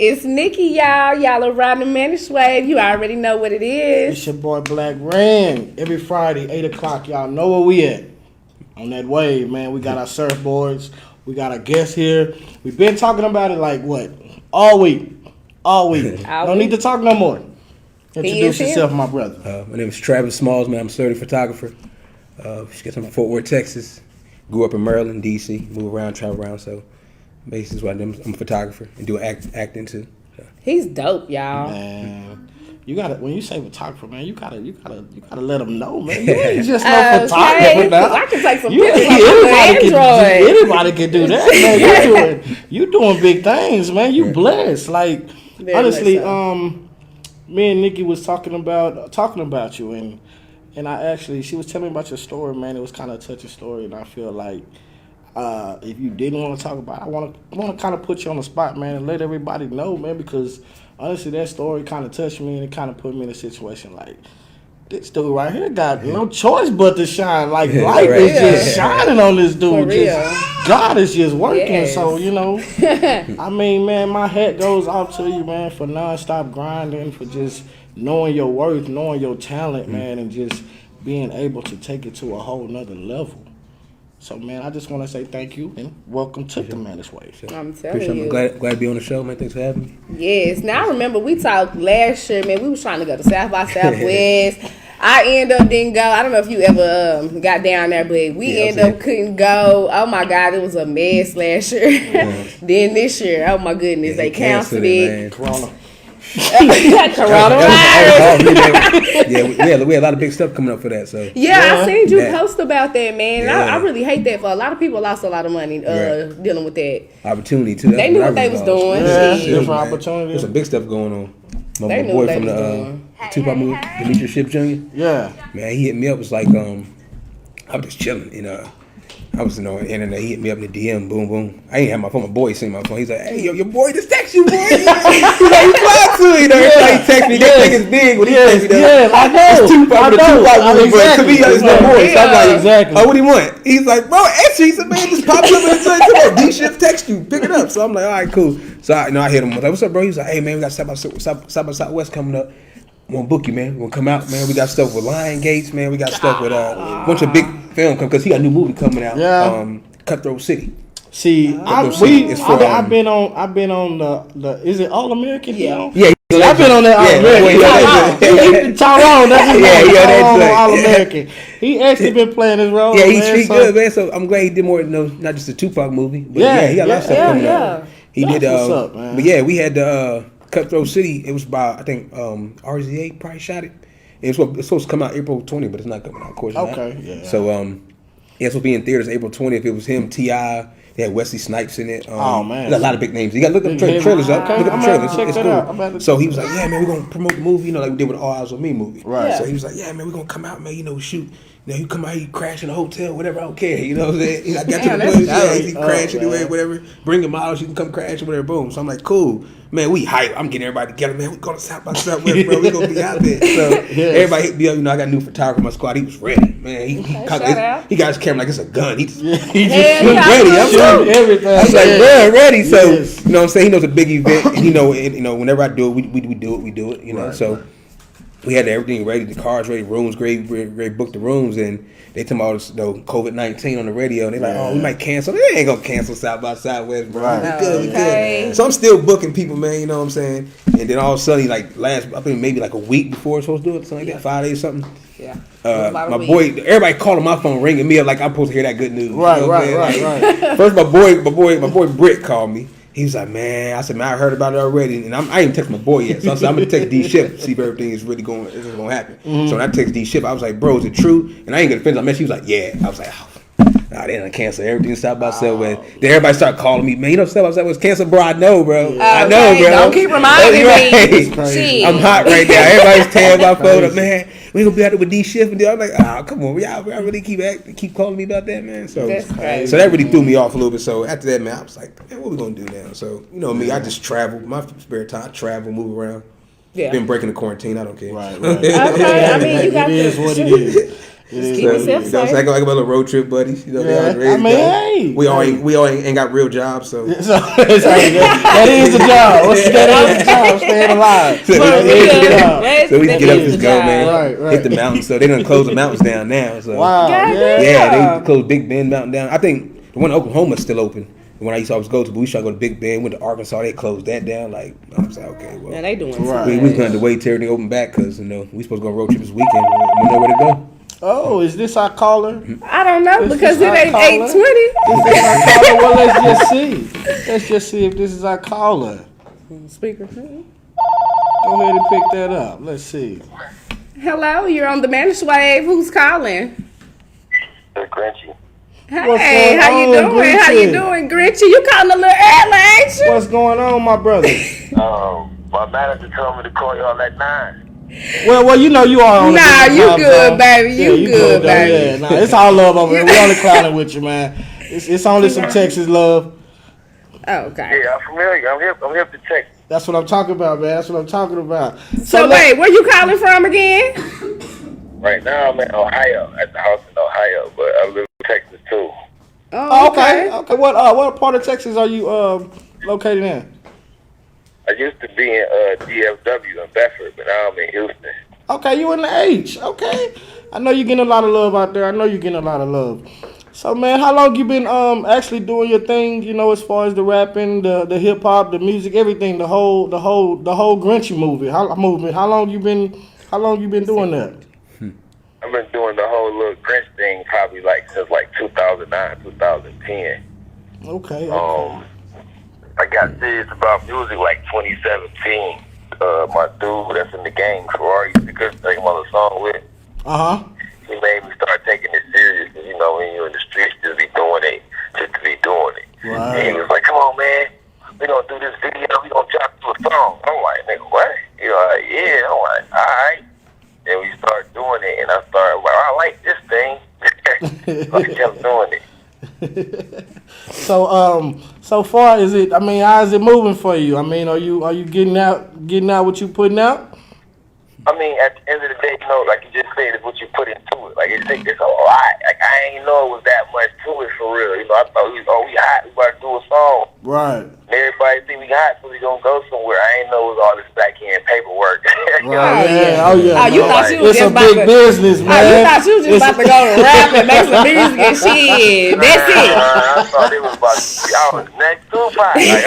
It's Nikki, y'all. Y'all are riding the Manish Wave. You already know what it is. It's your boy Black Ran. Every Friday, 8 o'clock. Y'all know where we at. On that wave, man. We got our surfboards. We got our guests here. We've been talking about it like what? All week. Don't need to talk no more. Introduce yourself, my brother. My name is Travis Smalls, man. I'm a celebrity photographer. She's from Fort Worth, Texas. Grew up in Maryland, D.C. Move around, travel around. So basically, what I'm a photographer and do acting too. So. He's dope, y'all. Man, you gotta when you say photographer, man, you gotta let them know, man. You ain't just no photographer now. I can take some pictures on Android. Anybody can do that, man. You doing big things, man. You blessed. Like very honestly, me and Nikki was talking about you and I actually, she was telling me about your story, man. It was kind of a touching story, and I feel like if you didn't want to talk about it, I want to kind of put you on the spot, man, and let everybody know, man, because honestly, that story kind of touched me, and it kind of put me in a situation like, this dude right here got no choice but to shine. Like, light is just shining on this dude. God is just working. Yes. So, I mean, man, my hat goes off to you, man, for nonstop grinding, for just knowing your worth, knowing your talent, man, and just being able to take it to a whole nother level. So, man, I just want to say thank you and welcome to the Manish Wave. I'm telling you. I'm glad to be on the show, man. Thanks for having me. Yes. Now, I remember we talked last year, man. We was trying to go to South by Southwest. I didn't go. I don't know if you ever got down there, but we couldn't go. Oh, my God. It was a mess last year. Then this year, oh, my goodness, they canceled it. Corona. Coronavirus. we had a lot of big stuff coming up for that. So I seen you post about that, man. And I really hate that. For a lot of people lost a lot of money dealing with that opportunity too. They knew what they was doing. Different opportunities. There's some big stuff going on. My boy from the Tupac movie, Demetrius Shipp Jr. Yeah, man, he hit me up. It was like I was just chilling, I was on the internet. He hit me up in the DM. Boom, boom. I ain't have my phone. My boy seen my phone. He's like, "Hey, yo, your boy just text you, boy." He's like, "You fly to it." He text me. That thing is big when he text me. Yeah, I know. It's Tupac, the Tupac movie, but to me, it's no more. So I'm like, exactly. "Oh, what do you want?" He's like, "Bro, actually," he said, "Man, just popped up and said, come on, D-Shift text you, pick it up." So I'm like, "All right, cool." So I hit him. I was like, "What's up, bro?" He was like, "Hey, man, we got South by Southwest coming up. We want to book you, man. We're going to come out, man. We got stuff with Lion Gates, man. We got stuff with a bunch of big film because he got a new movie coming out. Yeah. Cutthroat City. See, I've been on the is it All American? Yeah. Yeah. I've been on that All American. Tyrone, that's his name. Tyrone on All American. He actually been playing his role. Yeah, he's good, man. So I'm glad he did more than not just the Tupac movie. But he got a lot of stuff coming out. He did. What's up, man? But yeah, we had the Cutthroat City. It was by I think RZA probably shot it. It's supposed to come out April 20th, but it's not coming out. Of course, okay, yeah. So it's supposed to be in theaters April 20th. It was him, T.I. They had Wesley Snipes in it. Oh man, got a lot of big names. You got to look up the trailers up. Okay. Look up the trailers. Check it's that cool. out. So he was like, "Yeah, man, we're gonna promote the movie. Like we did with the All Eyes on Me movie." Right. Yeah. So he was like, "Yeah, man, we're gonna come out, man. Shoot. You come out, you crash in a hotel, whatever. I don't care. You know what I'm saying? I got to the place. Yeah, he crash anywhere, whatever. Bring him out. You can come crash or whatever. Boom. So I'm like, cool, man. We hype. I'm getting everybody together, man. We going to South by Southwest, bro. We gonna be out there. So everybody hit me up. I got a new photographer in my squad. He was ready, man. He got his camera like it's a gun. He just ready. I'm everything. I was like, bro, ready. So you know what I'm saying? He knows a big event, and whenever I do it, we do it. Right, so. We had everything ready, the cars ready, rooms ready, booked the rooms, and they told me all this COVID-19 on the radio, and they're like, "Oh, we might cancel." They ain't gonna cancel South by Southwest, bro. Right. We good. So I'm still booking people, man. You know what I'm saying? And then all of a sudden, I think maybe like a week before it's supposed to do it, something like that, 5 days, something. Yeah. My boy, everybody calling my phone, ringing me up like I'm supposed to hear that good news. Right. First, my boy Britt called me. He was like, "Man," I said, "Man, I heard about it already," and I ain't text my boy yet. So I said, "I'm gonna text D-Ship, see if everything is really going to happen." Mm-hmm. So when I text D-Ship, I was like, "Bro, is it true?" And I ain't gonna finish. I met. He was like, "Yeah." I was like, "Nah, they done cancel everything South by Southwest." Then everybody started calling me, "Man, South by Southwest canceled, bro." I know, bro. I know, bro. Don't keep reminding me. I'm hot right now. Everybody's tearing my phone up, man. We gonna be out there with D-Shift, and I'm like, come on, y'all really keep calling me about that, man. So that really threw me off a little bit. So after that, man, I was like, man, what we gonna do now? So me, I just travel. My spare time, I travel, move around. Yeah. Been breaking the quarantine. I don't care. Right. Okay. I mean, you got it is what it is. Just keep yourself safe. Like a little road trip buddies. You know, hey, we all ain't got real jobs, so that is a job. That is a job. Staying alive. So we can get up and go, man. Right. Hit the mountains. So they done close the mountains down now. So wow. Yeah, they closed Big Bend Mountain down. I think the one in Oklahoma is still open. The one I used to always go to, but we tried to go to Big Bend. Went to Arkansas. They closed that down. Like I was like, okay, well, yeah, they doing we was going to wait till everything open back because we supposed to go on a road trip this weekend. We know where to go. Oh, is this our caller? I don't know because it ain't 8:20. Is this our caller? Well, let's just see. Let's just see if this is our caller. Speaker. Go ahead and pick that up. Let's see. Hello, you're on the Managed Wave. Who's calling? Grenchie. Hey, how you doing? Grenchie? How you doing, Grenchie? You calling a little early, ain't you? What's going on, my brother? My manager told me to call y'all at 9. Well, you know you are on Nah, the you time good, zone. baby. You good, baby. Yeah, nah, it's all love over here. We only clowning with you, man. It's only some Texas love. Oh, okay. Yeah, I'm familiar. I'm here to Texas. That's what I'm talking about, man. That's what I'm talking about. So wait, where you calling from again? Right now I'm in Ohio, at the house in Ohio, but I live in Texas too. Oh, okay. What part of Texas are you located in? I used to be in DFW in Bedford, but now I'm in Houston. Okay, you in the H. Okay. I know you're getting a lot of love out there. So, man, how long you been actually doing your thing, you know, as far as the rapping, the hip hop, the music, everything, the whole Grenchie movement? How long you been doing that? I've been doing the whole little Grinch thing probably since 2009, 2010. Okay. I got serious about music 2017. My dude that's in the gang, Ferrari, used to take him on a song with. He made me start taking it serious. Cause, you know, when you're in the streets, just to be doing it. Right. And he was like, "Come on, man, we gonna do this video. We gonna drop to a song." I'm like, "Nigga, what?" You know, yeah. I'm like, "All right." And we started doing it, and I started, "Well, I like this thing." So I kept doing it. So far is it? I mean, how is it moving for you? I mean, are you getting out what you putting out? I mean, at the end of the day, you know, like you just said, it's what you put into it. Like it's a lot. Like I ain't know it was that much to it for real. You know, I thought we hot. We about to do a song. Right. And everybody think we hot, so we gonna go somewhere. I ain't know it was all this backhand paperwork. Yeah. You thought you was it's just a about big to, business, man. You thought you was just about to go to rap and make some music and shit. That's it. I thought it was about to be the next Tupac. He's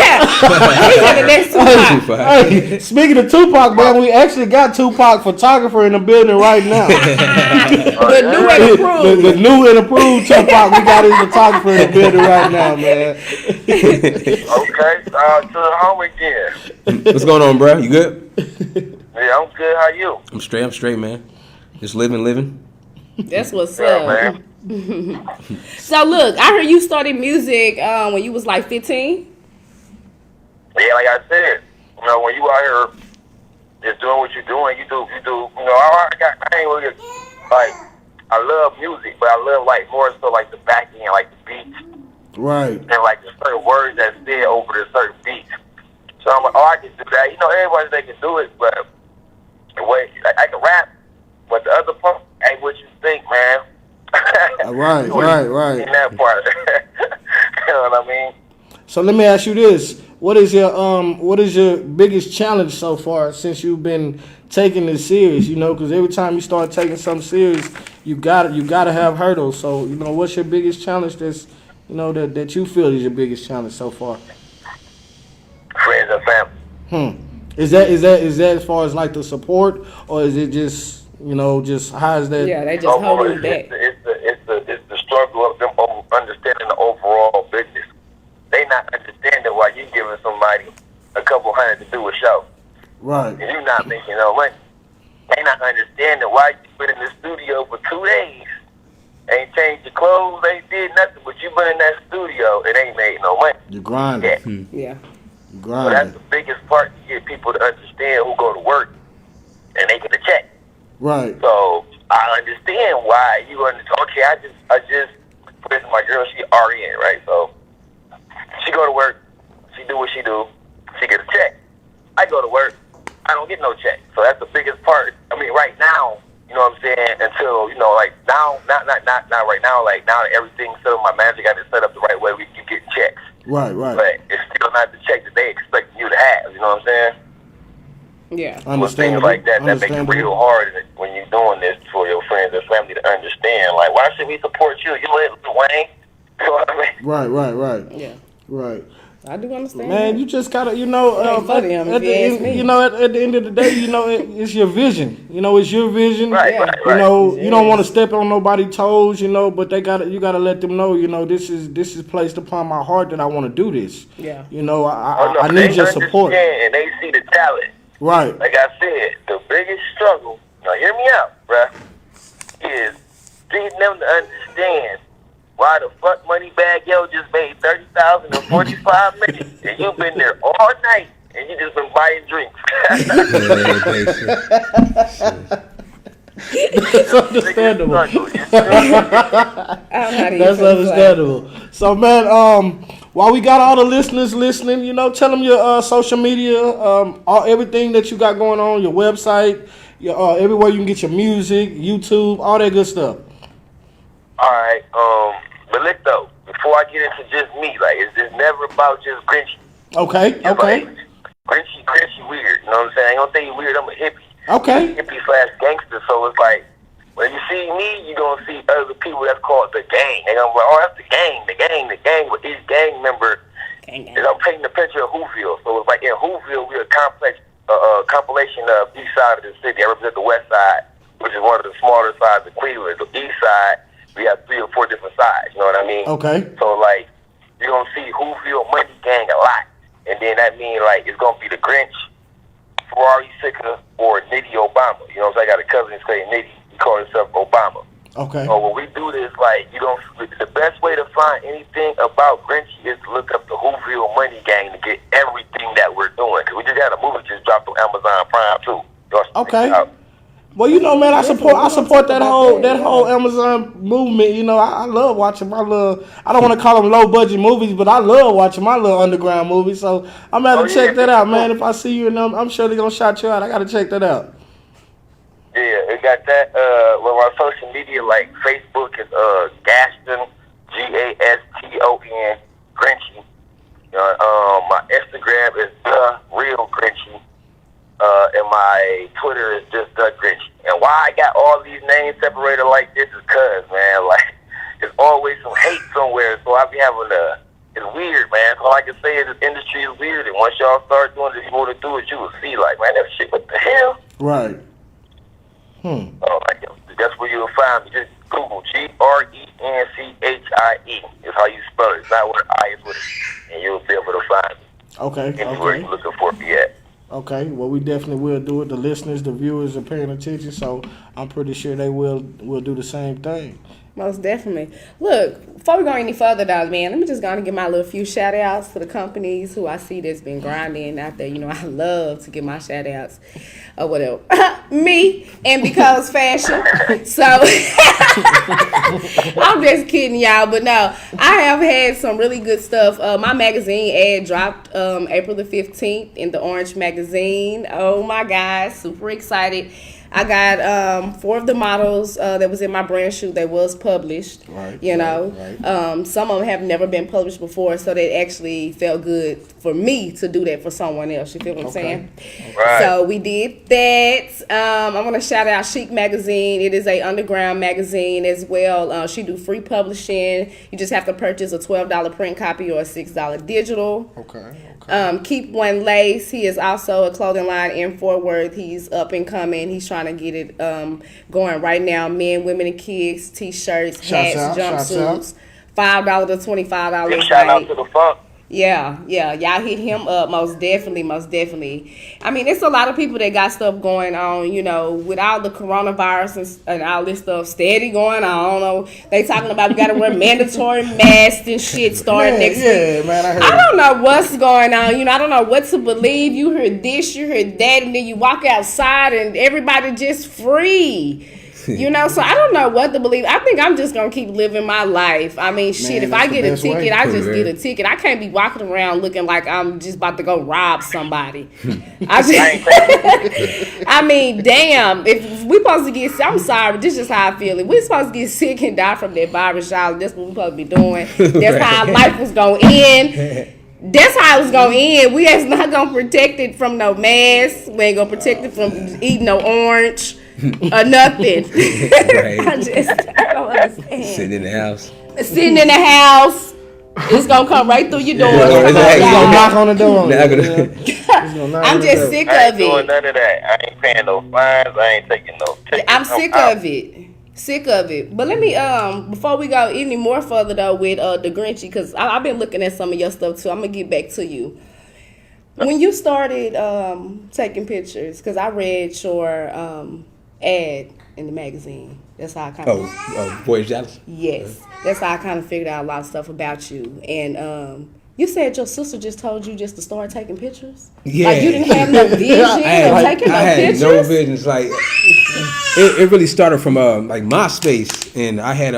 in the next Tupac. Hey, speaking of Tupac, man, we actually got Tupac photographer in the building right now. The new and approved. The new and approved Tupac. We got his photographer in the building right now, man. Okay, to the home again. What's going on, bro? You good? Yeah, I'm good. How you? I'm straight, man. Just living. That's what's Yeah, up. man. So look, I heard you started music when you was 15. Yeah, like I said, you know, when you out here just doing what you're doing, you do. You know, I ain't really I love music, but I love more so the back end, the beats. Right. And the certain words that's said over the certain beats. So I'm like, I can do that. You know, everybody they can do it, but the way I can rap, but the other part ain't what you think, man. Right. In that part. You know what I mean? So let me ask you this: what is your biggest challenge so far since you've been taking this serious? You know, because every time you start taking something serious, you gotta have hurdles. So you know, what's your biggest challenge? That you feel is your biggest challenge so far? Friends and family. Is that as far as the support, or is it just how is that? Yeah, they just hold you back. It's the struggle of them understanding the overall business. They not understanding why you giving somebody a couple $100 to do a show. Right. And you not making no money. They not understanding why you been in the studio for 2 days. Ain't changed your clothes, ain't did nothing, but you been in that studio and ain't made no money. You're grinding. Yeah. You're So grinding. that's the biggest part to get people to understand who go to work and they get a check. Right. So I understand why you understand. Okay, I just for instance, my girl, she RN, right? So she go to work, she do what she do, she get a check. I go to work, I don't get no check. So that's the biggest part. I mean, right now, you know what I'm saying, until, now now, not right now. Like now, everything's set up. My manager got it set up the right way. You get checks. Right. But it's still not the check that they expect you to have. You know what I'm saying? Yeah. Understandable. Things like that make it real hard when you're doing this for your friends and family to understand. Like, why should we support you? You Lil Wayne. You know what I mean? Right. Yeah. Right. I do understand. Man, you just gotta, you know, at the end of the day, you know, it's your vision. You know, it's your vision. Right. You know, you don't want to step on nobody's toes, you know, but you gotta let them know, you know, this is placed upon my heart that I want to do this. Yeah. You know, I need your support. And they see the talent. Right. Like I said, the biggest struggle, now hear me out, bruh, is getting them to understand why the fuck Moneybagg Yo just made $30,000 in 45 minutes, and you've been there all night, and you just been buying drinks. That's understandable. That's understandable. So, man, while we got all the listeners listening, you know, tell them your social media, everything that you got going on, your website, your everywhere you can get your music, YouTube, all that good stuff. All right, but look though, before I get into just me, like it's never about just Grenchie. Okay. Like, Grenchie weird. You know what I'm saying? I ain't gonna say you weird. I'm a hippie. Okay. Hippie/gangster. So it's like when you see me, you gonna see other people that's called the gang. They gonna be like, oh, that's the gang. With each gang member, and I'm painting a picture of Whoville. So it's like in Whoville, we're a compilation of east side of the city. I represent the west side, which is one of the smaller sides of Cleveland. The east side, we have 3 or 4 different sides. You know what I mean? Okay. So like you're gonna see Whoville Money Gang a lot, and then that means like it's gonna be the Grinch, Ferrari Sicka, or Nitty Obama. You know what I'm saying? I got a cousin who's named Nitty. He calls himself Obama. Okay. So when we do this, like the best way to find anything about Grenchie is to look up the Whoville Money Gang to get everything that we're doing. Cause we just had a movie just dropped on Amazon Prime too. Okay. Well, you know, man, I support that whole Amazon movement. You know, I love watching I don't want to call them low budget movies, but I love watching my little underground movies. So I'm gonna have to check that out, man. If I see you in them, I'm sure they're gonna shout you out. I gotta check that out. Yeah, we got that. Well, our social media, like Facebook is Gaston, Gaston, Grenchie. My Instagram is The Real Grenchie. And my Twitter is just The Grenchie. And why I got all these names separated like this is cause, man, like, there's always some hate somewhere, so I be having it's weird, man. All I can say is this industry is weird, and once y'all start doing this, you want to do it, you will see, like, man, that shit, what the hell? Right. Oh, like, that's where you'll find me. Just Google Grenchie is how you spell it. It's not with an I, it's with it. And you'll be able to find me. Okay. Anywhere you're looking for me at. Okay, well, we definitely will do it. The listeners, the viewers are paying attention, so I'm pretty sure they will do the same thing. Most definitely. Look, before we go any further, dog, man, let me just go and give my little few shout outs to the companies who I see that's been grinding out there. You know, I love to give my shout outs or whatever. Me and Because Fashion. So I'm just kidding, y'all, but no, I have had some really good stuff. My magazine ad dropped April the 15th in the Orange magazine. Oh my God, super excited. I got 4 of the models that was in my brand shoot that was published. Right. You know, right. Some of them have never been published before, so that actually felt good for me to do that for someone else. You feel what I'm saying? Right. So we did that. I want to shout out Chic Magazine. It is a underground magazine as well. She do free publishing. You just have to purchase a $12 print copy or a $6 digital. Okay. Keep One Lace. He is also a clothing line in Fort Worth. He's up and coming. He's trying to get it going right now. Men, women, and kids, t-shirts, hats, jumpsuits. $5 to $25. Big shout out to the funk. Yeah, y'all hit him up, most definitely. I mean, it's a lot of people that got stuff going on, you know, with all the coronavirus and all this stuff steady going on. They talking about we got to wear mandatory masks and shit starting next week. Yeah, man, I don't know what's going on. You know, I don't know what to believe. You heard this, you heard that, and then you walk outside and everybody just free. You know, so I don't know what to believe. I think I'm just gonna keep living my life. I mean, shit, if I get a ticket, I just get a ticket. I can't be walking around looking like I'm just about to go rob somebody. I mean, damn, if we supposed to get, I'm sorry, but this is how I feel. If we supposed to get sick and die from that virus, y'all, that's what we supposed to be doing. That's how our life was gonna end. That's how it was gonna end. We ain't not gonna protect it from no mask. We ain't gonna protect it from eating no orange or nothing. Right. I don't understand. Sitting in the house. Sitting in the house, it's gonna come right through your door. Yeah, He's gonna knock on the door. I'm just sick I ain't of doing it. none of that. I ain't paying no fines. I ain't taking no tickets. I'm sick of it. Sick of it. But let me before we go any more further though with the Grenchie, because I've been looking at some of your stuff too. I'm gonna get back to you. When you started taking pictures, because I read your ad in the magazine. That's how I kind of Voyage Dallas. Yes, that's how I kind of figured out a lot of stuff about you. And you said your sister just told you just to start taking pictures. Yeah, like you didn't have no vision of taking no pictures. I had no visions. Like it really started from like MySpace, and I had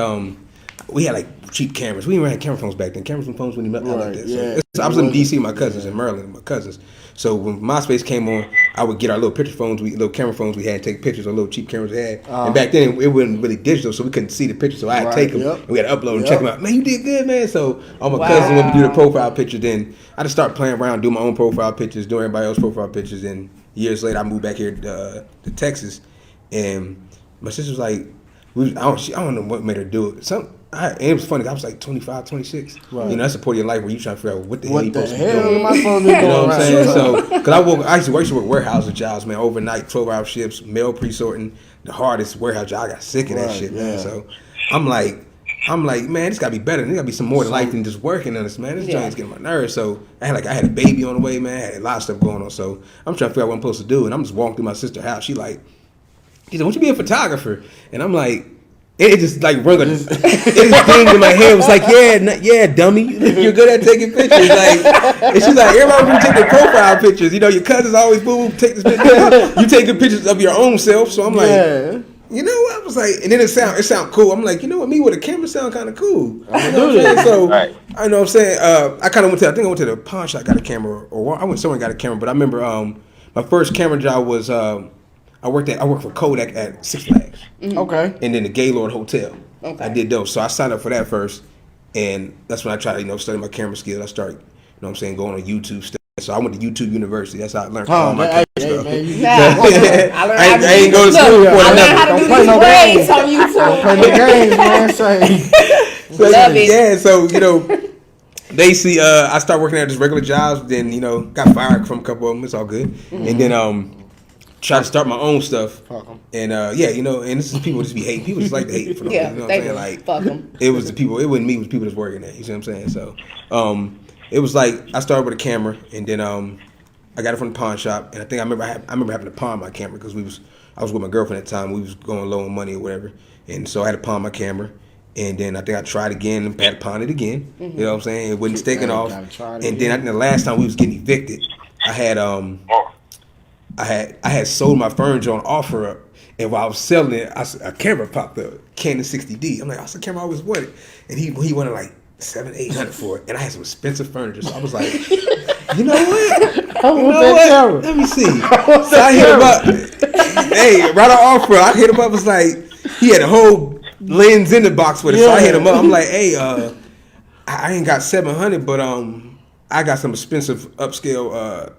we had like cheap cameras. We didn't even have camera phones back then. Camera phones when you met like that. Yeah. So I was in DC with my cousins in Maryland, my cousins. So when MySpace came on, I would get our little picture phones, little camera phones we had, and take pictures of little cheap cameras we had. And back then it wasn't really digital, so we couldn't see the pictures. So I had to take them, and we had to upload and check them out. Man, you did good, man. So all my cousins wanted to do the profile picture. Then I just started playing around, do my own profile pictures, doing everybody else's profile pictures. And years later, I moved back here to Texas, and my sister was like, I don't know what made her do it. And it was funny. I was like 25, 26. Right. You know, that's a point of your life where you trying to figure out what the hell you supposed to be doing. Am I supposed to be doing? You know what I'm saying? So, because I used to work warehouse jobs, man, overnight, 12-hour shifts, mail pre-sorting, the hardest warehouse job. I got sick of that shit, man. So, I'm like, man, this got to be better. There got to be some more to life than just working on this, man. This joint's getting my nerves. So, I had a baby on the way, man. I had a lot of stuff going on. So, I'm trying to figure out what I'm supposed to do. And I'm just walking through my sister's house. She said, won't you be a photographer? And I'm like, it just like rung it just dinged in my head. It was like, yeah, dummy, you're good at taking pictures. Like, and she's like, everybody be taking profile pictures. You know, your cousins always take this picture. You taking pictures of your own self. So I'm like, you know what? I was like, and then it sound cool. I'm like, you know what? Me with a camera sound kind of cool. You know what I'm saying? So I know what I'm saying. I kind of went to the pawn shop, got a camera, or I went somewhere and got a camera. But I remember my first camera job was. I worked for Kodak at Six Flags. Mm-hmm. Okay. And then the Gaylord Hotel. Okay. I did those. So I signed up for that first. And that's when I tried to, study my camera skills. I started, going on YouTube stuff. So I went to YouTube University. That's how I learned all my camera stuff. Man, I ain't go to school for I learned how to do these grades on YouTube. Don't play no games, man. Love it. Yeah, so, they see I started working at just regular jobs. Then, got fired from a couple of them. It's all good. Mm-hmm. And then try to start my own stuff, and and this is people just be hating. People just like to hate for them. You know what I'm saying? Like, fuck them. It was the people. It wasn't me. It was people that's working there. You see what I'm saying? So, it was like I started with a camera, and then I got it from the pawn shop, and I remember having to pawn my camera because I was with my girlfriend at the time. We was going low on money or whatever, and so I had to pawn my camera. And then I think I tried again and had to pawn it again. Mm-hmm. You know what I'm saying? It wasn't taking off. And then I think the last time we was getting evicted, I had sold my furniture on OfferUp, and while I was selling it, a camera popped up, Canon 60D. I'm like, that's the camera I always wanted, and he wanted like $700-800 for it, and I had some expensive furniture, so I was like, you know what? Let me see. So I hit him up. Hey, right on OfferUp, I hit him up. Was like, he had a whole lens in the box with it, so I hit him up. I'm like, hey, I ain't got $700, but I got some expensive upscale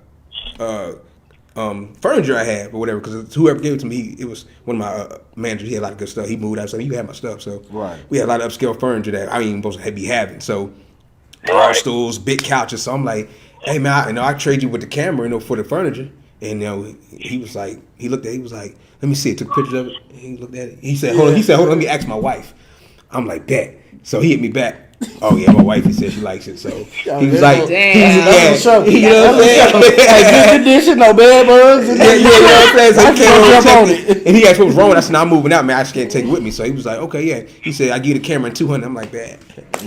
furniture I had or whatever, because whoever gave it to me, it was one of my managers. He had a lot of good stuff. He moved out, so you had my stuff. So we had a lot of upscale furniture that I ain't even supposed to be having. So bar stools, big couches. So I'm like, hey man, I trade you with the camera, for the furniture. And he was like, he was like, let me see it. Took pictures of it. And he looked at it. He said, hold on. Let me ask my wife. I'm like, bet. So he hit me back. Oh yeah, my wife. He said she likes it, so he was that's like, Damn. you know what I'm saying? Like good condition, no bed bugs. Yeah, you know what I'm saying? So he came over and jump on checked it. And he asked what was wrong with it. I said, "No, I'm moving out, man. I just can't take it with me." So he was like, "Okay, yeah." He said, "I give you the camera in 200." I'm like, "That."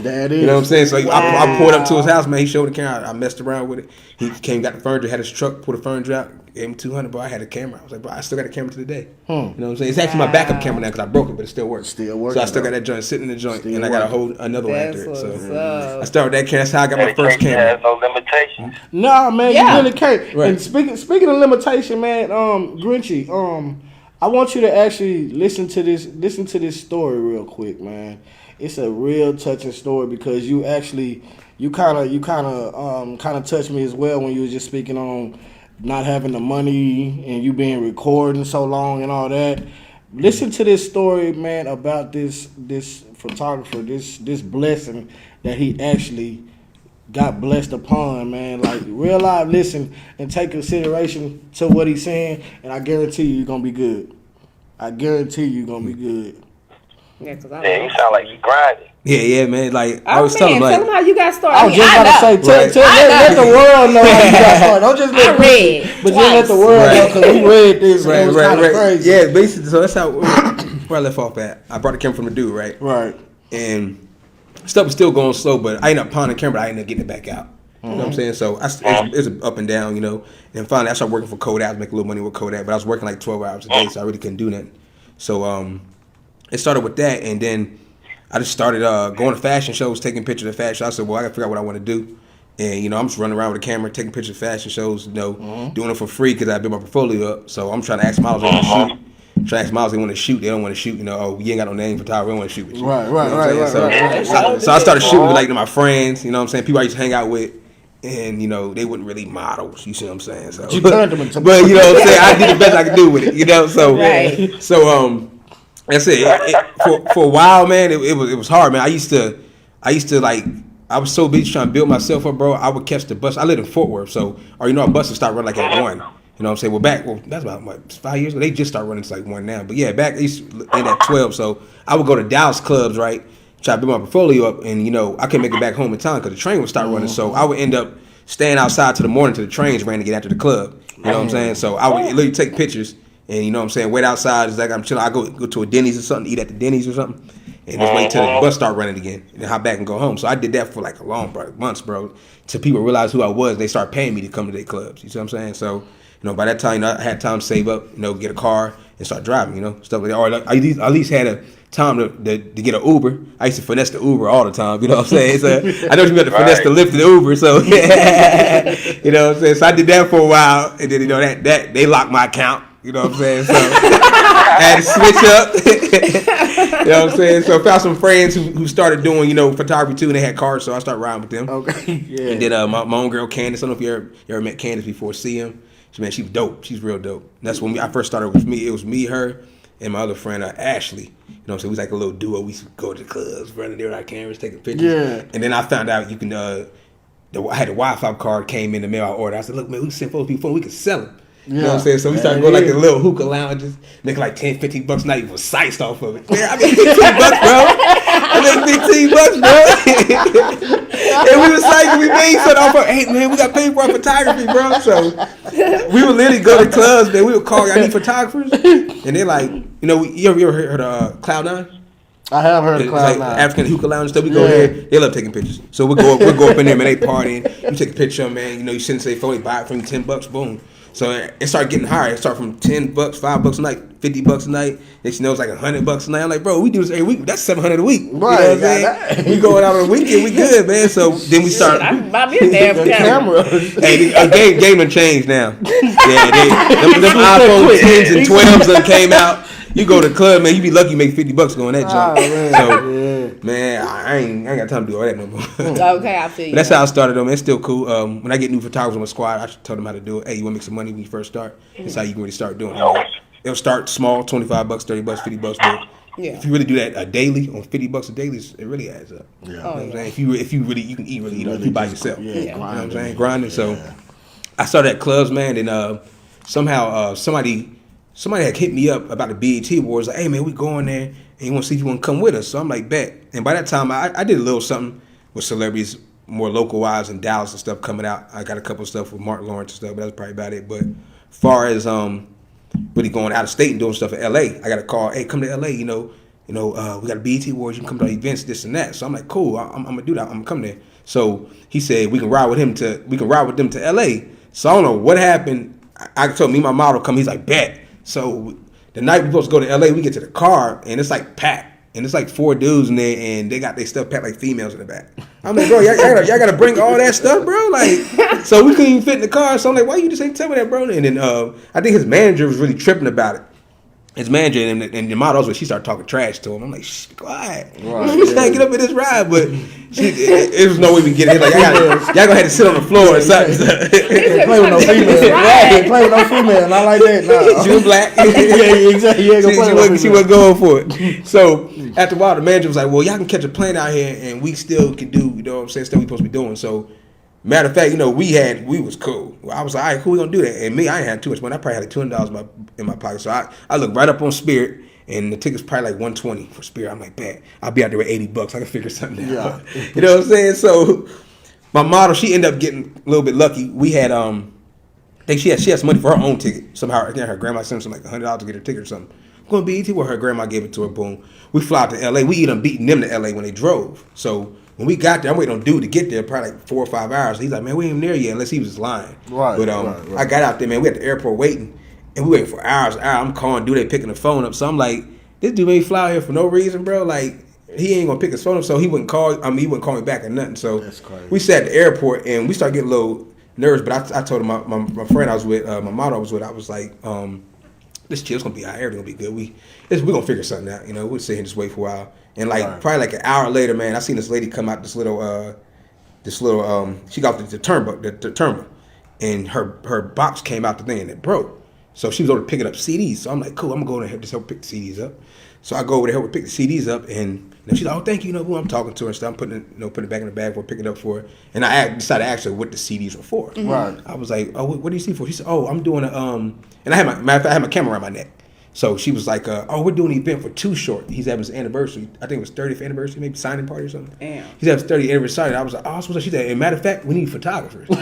That is. You know what I'm saying? So I pulled up to his house, man. He showed the camera. I messed around with it. He came, got the furniture, had his truck, pulled the furniture out, gave him 200. Bro, I had a camera. I was like, bro, I still got a camera to the day. You know what I'm saying? It's actually my backup camera now because I broke it, but it still works. Still working. So I still got that joint sitting in the joint, Still and I got another one That's after it. what's So up. I started with that camera. That's how I got my first Dedication camera. has no limitations. Nah, man, Yeah. you really can't. Right. And speaking of limitation, man, Grenchie, I want you to actually listen to this story real quick, man. It's a real touching story because you kind of touched me as well when you was just speaking on not having the money and you being recording so long and all that. Listen to this story, man, about this photographer, this blessing that he actually got blessed upon, man. Like real life, listen and take consideration to what he's saying, and I guarantee you, you're gonna be good. I guarantee you, you're gonna be good. Yeah, 'cause Yeah, you sound like you grinding. Yeah, man. Like Oh, I was telling him, tell like, them how you got started. I was just about to say, let the world know how you got started. Don't just let read but just let the world know because we read this. And it was kind of crazy. Yeah, basically. So that's how where I left off at. I brought the camera from the dude, right? Right. And stuff was still going slow, but I ended up pawning the camera. But I ended up getting it back out. You know what I'm saying? So it's up and down, you know. And finally, I started working for Kodak. I was making a little money with Kodak, but I was working like 12 hours a day, so I really couldn't do nothing. So it started with that, and then I just started going to fashion shows, taking pictures of fashion. I said, well, I got to figure out what I want to do. And, you know, I'm just running around with a camera, taking pictures of fashion shows, you know, doing it for free because I built my portfolio up. So I'm trying to ask models they want to shoot. Trying to ask models they want to shoot. They don't want to shoot, you know, oh, you ain't got no name photographer. We don't want to shoot with you. Right. You know what I'm saying? So I started shooting with, like, my friends, you know what I'm saying, people I used to hang out with. And, you know, they wasn't really models, you see what I'm saying? So, You turned them into but, you know what I'm saying, I did the best I could do with it, you know? So, Right. so that's it. For a while, man, it was hard, man. I used to like, I was so busy trying to build myself up, bro. I would catch the bus. I lived in Fort Worth, so, or you know, our buses start running like at 1. You know what I'm saying? Well, that's about, what, 5 years ago? They just start running to like 1 now. But yeah, back, I used to end at 12, so I would go to Dallas clubs, right? Try to build my portfolio up, and, you know, I couldn't make it back home in time because the train would start running, so I would end up staying outside till the morning till the trains ran to get after the club. You know what I'm saying? So I would literally take pictures. And you know what I'm saying, wait outside. It's like I'm chilling. I go to a Denny's or something, eat at the Denny's or something, and just wait till the bus start running again, and then hop back and go home. So I did that for like a long months, bro, till people realized who I was. And they started paying me to come to their clubs. You see what I'm saying? So, you know, by that time, you know, I had time to save up, you know, get a car and start driving. You know, stuff like that. Or like, I at least had a time to get an Uber. I used to finesse the Uber all the time. You know what I'm saying? So I know you got to finesse the Lyft and the Uber. So you know what I'm saying. So I did that for a while, and then you know that they locked my account. You know what I'm saying? So I had to switch up. You know what I'm saying? So I found some friends who started doing, you know, photography too, and they had cars, so I started riding with them. Okay. Yeah. And then my own girl Candace, I don't know if you ever met Candace before, see him. Man, she's dope. She's real dope. And that's when I first started with me. It was me, her, and my other friend Ashley. You know what I'm saying? We was like a little duo. We used to go to the clubs, running there with our cameras, taking pictures. Yeah. And then I found out you can I had a Wi-Fi card came in the mail I ordered. I said, look, man, we send folks before we can sell them. You know what I'm saying? So we started going like the little hookah lounges, making like $10, $15 a night. We was siced off of it. Man, I made $15, bro. I made $15, bro. And we was like, we made something off of, hey, man, we got paid for our photography, bro. So we would literally go to clubs, man. We would call, I need photographers. And they're like, you know, you ever heard of Cloud9? I have heard of It's Cloud9. like African hookah lounge stuff. We go there. They love taking pictures. So we'll go up in there, man. They partying. You take a picture, man. You know, you send say phone, they buy it from $10, boom. So it started getting higher. It started from $10, $5 a night, $50 a night. Next you know, it's like $100 a night. I'm like, bro, we do this every week. That's $700 a week. You know what I'm saying? We going out on the weekend. We good, man. So then we start. I buy me a damn camera. Hey, game done changed now. Yeah, them iPhone 10s and 12s done came out. You go to the club, man. You be lucky you make $50 going that junk. Man. So, man, I ain't got time to do all that no more. Okay, I feel you. But that's how I started, though, man. It's still cool. When I get new photographers on my squad, I tell them how to do it. Hey, you want to make some money when you first start? That's how you can really start doing it. It'll start small, $25, $30, $50, but Yeah. if you really do that a daily on $50 a daily, it really adds up. Yeah. You know what I'm saying? If you really, you can eat really, you know, if you by yourself. Yeah, You know what I'm grinding. saying? Grinding. So I started at clubs, man, and somehow somebody had hit me up about the BET Awards, like, hey, man, we going there, and you want to see if you want to come with us. So I'm like, bet. And by that time, I did a little something. with celebrities, more localized in Dallas and stuff coming out. I got a couple of stuff with Martin Lawrence and stuff, but that's probably about it. But far as really going out of state and doing stuff in LA, I got a call, hey, come to LA, we got a BET Awards, you can come to events, this and that. So I'm like, cool, I'm gonna do that, I'm gonna come there. So he said we can ride with them to LA. So I don't know what happened. I told me my model come, he's like, bet. So the night we supposed to go to LA, we get to the car and it's like packed. And it's like 4 dudes in there, and they got their stuff packed like females in the back. I'm like, bro, y'all gotta bring all that stuff, bro. Like, so we couldn't even fit in the car. So I'm like, why you just ain't tell me that, bro? And then I think his manager was really tripping about it. His manager and the models, when she started talking trash to him, I'm like, shh, be quiet. Right, she's trying to get up in this ride, but it was no way we can get it. Like, y'all gonna have to sit on the floor or something. Play with no female. Right, play with no female. Not like that. Nah. She was black. Yeah, exactly. She wasn't going for it. So after a while, the manager was like, well, y'all can catch a plane out here, and we still can do, you know what I'm saying, stuff we supposed to be doing. So matter of fact, we was cool. I was like, all right, cool, we gonna do that. And me, I ain't had too much money. I probably had like $200 in my pocket. So I looked right up on Spirit, and the ticket's probably like $120 for Spirit. I'm like, bet, I'll be out there with $80. I can figure something out. Yeah. You know what I'm saying? So my model, she ended up getting a little bit lucky. We had I think she had some money for her own ticket. Somehow, again, her grandma sent her like $100 to get her ticket or something. Going to BET, where her grandma gave it to her. Boom. We fly out to LA. We ended up beating them to LA when they drove. So when we got there, I'm waiting on dude to get there, probably like 4 or 5 hours. He's like, man, we ain't even there yet, unless he was lying. Right. But right. I got out there, man. We at the airport waiting, and we waiting for hours. I'm calling dude, they picking the phone up. So I'm like, this dude made me fly out here for no reason, bro. Like, he ain't gonna pick his phone up, so he wouldn't call. He wouldn't call me back or nothing. So we sat at the airport, and we started getting a little nervous. But I told him my friend I was with, my model I was with, I was like, this chill's gonna be all right, everything's gonna be good. We're gonna figure something out, We'll sit here and just wait for a while. And probably like an hour later, man, I seen this lady come out this little she got the terminal, and her box came out the thing and it broke. So she was over picking up CDs. So I'm like, cool, I'm gonna go over there and help pick the CDs up. So I go over there, help her pick the CDs up, and she's like, oh, thank you, who I'm talking to her and stuff. I'm putting it back in the bag for picking it up for her. And I decided to ask her what the CDs were for. Mm-hmm. Right. I was like, oh, what do you see for? She said, oh, I'm doing and I had my camera around my neck. So she was like, oh, we're doing an event for Too Short. He's having his anniversary. I think it was 30th anniversary, maybe signing party or something. Damn. He's having his 30th anniversary. I was like, oh, so she said, as a matter of fact, we need photographers. And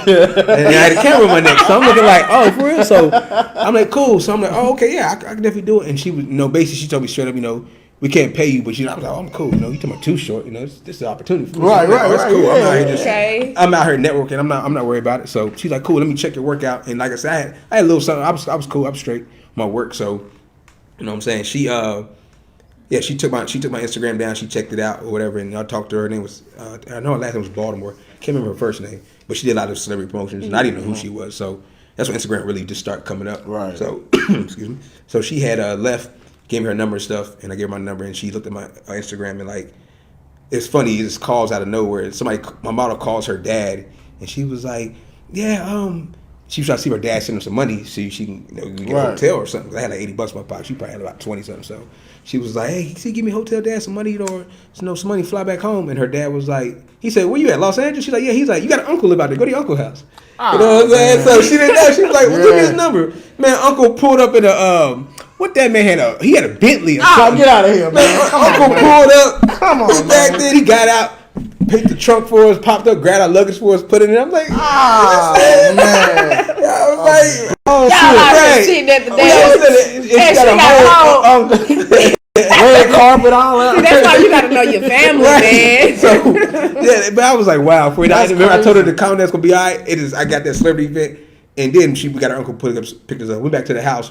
I had a camera on my neck. So I'm looking like, oh, for real? So I'm like, cool. So I'm like, oh, okay, yeah, I can definitely do it. And she was, basically she told me straight up, we can't pay you, but I was like, oh, I'm cool. You talking about Too Short? This is an opportunity for me. Right. That's cool. Yeah. I'm out here networking. I'm not worried about it. So she's like, cool. Let me check your workout. And like I said, I had a little something. I was cool. I was straight with my work. So you know what I'm saying? She took my Instagram down. She checked it out or whatever. And I talked to her. Her name was I know her last name was Baltimore. Can't remember her first name, but she did a lot of celebrity promotions. And I didn't know who she was. So that's when Instagram really just started coming up. Right. So excuse me. So she had left. Gave me her number and stuff, and I gave her my number, and she looked at my Instagram, and like, it's funny, it just calls out of nowhere. My model calls her dad, and she was like, yeah, she was trying to see if her dad send her some money so she can, get a hotel or something. I had like $80 in my pocket. She probably had about 20 something. So she was like, hey, see, give me hotel dad some money or some money, fly back home. And her dad was like, he said, where you at, Los Angeles? She's like, yeah. He's like, you got an uncle live out there. Go to your uncle's house. You know what I'm saying? So she didn't know. She was like, well, give me his number. Man, uncle pulled up in a what that man had he had a Bentley or something. Get out of here, man. Uncle pulled up. Come on, back then he got out, picked the trunk for us, popped up, grabbed our luggage for us, put it in. I'm like, man. I was like, oh, shit, at the day. And she got a red carpet, all that. See, that's why you gotta know your family, man. So, yeah, but I was like, wow. I told her the comment that's gonna be all right. I got that celebrity event, and then we got her uncle picked us up. Went back to the house.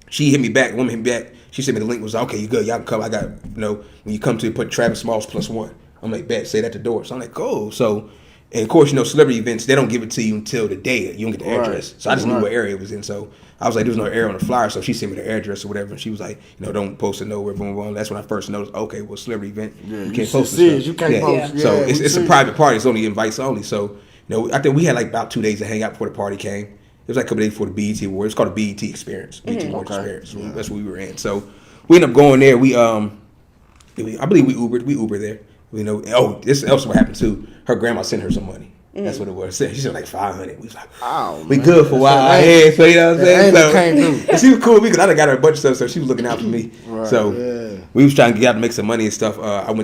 She hit me back. Woman hit me back. She sent me the link. Was like, okay, you good? Y'all can come. I got when you come to put Travis Smalls +1. I'm like, bet. Say that at the door. So I'm like, cool. So, and of course, celebrity events, they don't give it to you until the day you don't get the address. So I just knew what area it was in. So I was like, there was no area on the flyer. So she sent me the address or whatever. And she was like, don't post it nowhere. Boom, boom. That's when I first noticed. Okay, well, celebrity event, you can't post it. You can't post. Yeah. So it's a private party. It's only invites only. So I think we had like about 2 days to hang out before the party came. It was like a couple days before the BET Award. It's called the BET Experience. BET Award Experience. Yeah. That's what we were in. So we ended up going there. I believe we Ubered there. This else what happened too. Her grandma sent her some money. That's what it was. She said like $500. We was like, we good for a while. So you know what I'm saying? So she was cool with me because I done got her a bunch of stuff, so she was looking out for me. Right, so we was trying to get out to make some money and stuff. We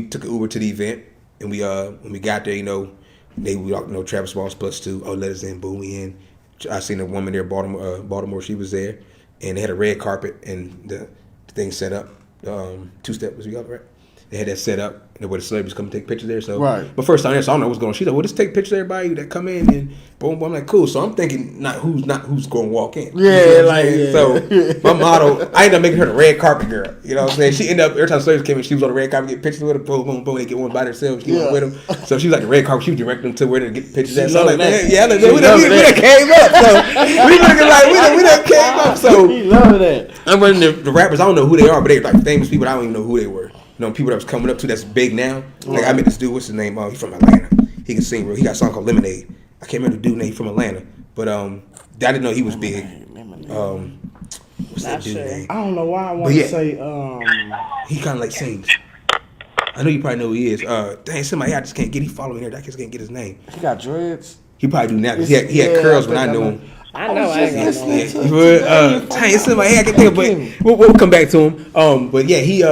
took an Uber to the event. And we when we got there, Travis Smalls +2. Oh, let us in. Boom, we in. I seen a woman there, Baltimore. She was there, and they had a red carpet and the thing set up. 2-step was right. They had that set up, and where the celebrities come take pictures there. So, right. But first time there, so I don't know what's going on. She's like, "Well, just take pictures of everybody that come in," and boom, boom. I'm like, "Cool." So I'm thinking not who's going to walk in. Yeah, like yeah. So my motto, I ended up making her the red carpet girl. You know what I'm saying? She ended up every time celebrities came in, she was on the red carpet, get pictures with her. Boom, boom, boom. They get one by themselves. She went with them. So she was like the red carpet. She was directing them to where to get pictures at. So I'm like, man, yeah, we done came up. So we looking like we done came up. So he loving that. I'm running the rappers. I don't know who they are, but they're like famous people. I don't even know who they were. People that was coming up to that's big now. Like I met this dude. What's his name? He's from Atlanta. He can sing real. He got a song called Lemonade. I can't remember the dude name from Atlanta, but I didn't know he was big. What's that dude name? I don't know why I want to say. He kind of like sings. I know you probably know who he is. Dang, somebody I just can't get. He following here. I just can't get his name. He got dreads. He probably do now. He had curls when I knew him. I know I ain't gonna know. Dang, somebody I can think of, but we'll come back to him. But yeah, he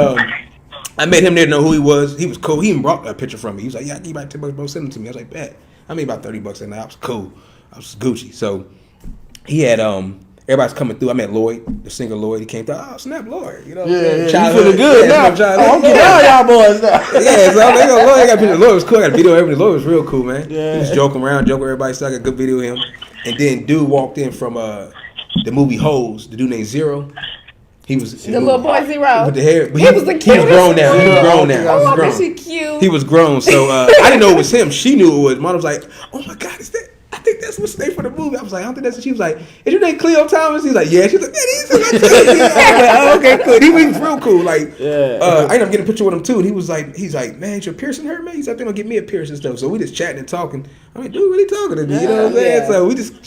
I met him there to know who he was. He was cool. He even brought a picture from me. He was like, "Yeah, I give you about $10, bro. Send them to me." I was like, "Bet." I made about $30 that night. I was cool. I was Gucci. So he had everybody's coming through. I met Lloyd, the singer Lloyd. He came through. Oh, snap, Lloyd. You know, yeah, childhood. You feeling good now? I'm getting all y'all boys now. Yeah, so I'm like, Lloyd, I got a picture. Lloyd was cool. I got a video of everything. Lloyd was real cool, man. Yeah. He was joking with everybody. So I got a good video of him. And then dude walked in from the movie Hoes. The dude named Zero. He was the little boy Zero with the hair. But he was the cutest. He was grown now. He was grown now. Oh, I bet she cute. He was grown. So I didn't know it was him. She knew it was. Mom was like, "Oh my God, is that?" I think that's what's the name for the movie. I was like, I don't think that's what she was like. Is your name Cleo Thomas? He's like, yeah. She's like, yeah, I was like, oh, okay, cool. He was real cool. Like, I ended up getting a picture with him too. And he's like, man, is your piercing hurt, man? He's like, they're gonna get me a piercing and stuff. So we just chatting and talking. I'm like, dude, what are you talking to me? You know what I'm saying? So we just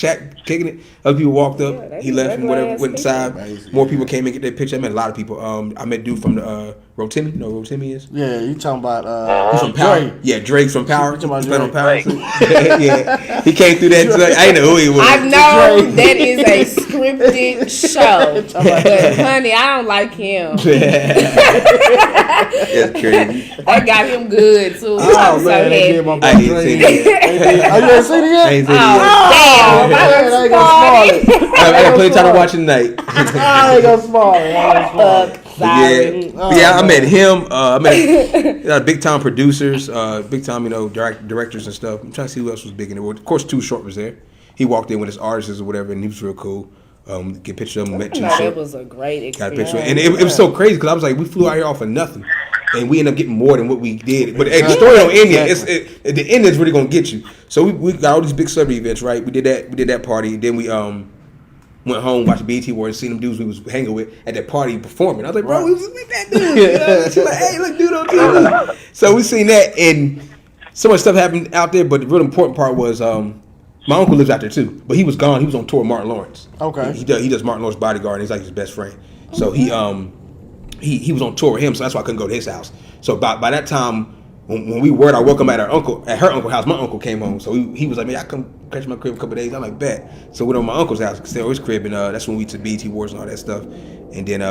kicking it. Other people walked up. He left and whatever, went inside. More people came and get their picture. I met a lot of people. I met a dude from the Rotimi. You know who Rotimi is? Yeah, you talking about he's from Power. Drake. Yeah, Drake's from Power. He's on Power. Yeah, he came through that. I didn't know who he was. I know that is a scripted show, but honey, I don't like him. That's crazy. That got him good too. Oh man, they did my boy Drake. Are you ever seen it yet? I ain't seen it Damn, I got plenty of time to watch it tonight. I ain't gonna spoil it. Sorry. Yeah, I met him. I met big time producers, big time directors and stuff. I'm trying to see who else was big in there. Of course, Too Short was there. He walked in with his artists or whatever, and he was real cool. Get pictures of him. Met Too Short. It was a great experience. Got a picture, and it was so crazy because I was like, we flew out here off of nothing, and we ended up getting more than what we did. But the story don't end yet. The end is really gonna get you. So we got all these big celebrity events, right? We did that party. Then we went home, watched BET Awards, seen them dudes we was hanging with at that party performing. I was like, bro, we was with that dude. You know? She's like, hey, look, dude on TV. So we seen that, and so much stuff happened out there. But the real important part was my uncle lives out there too, but he was gone. He was on tour with Martin Lawrence. Okay. He does Martin Lawrence bodyguard, and he's like his best friend. So he was on tour with him, so that's why I couldn't go to his house. So by that time, when we were, I welcome at her uncle's house. My uncle came home, so he was like, man, I come catch my crib a couple of days. I'm like, bet. So we went to my uncle's house, stay at his crib, and that's when we took BET Awards and all that stuff. And then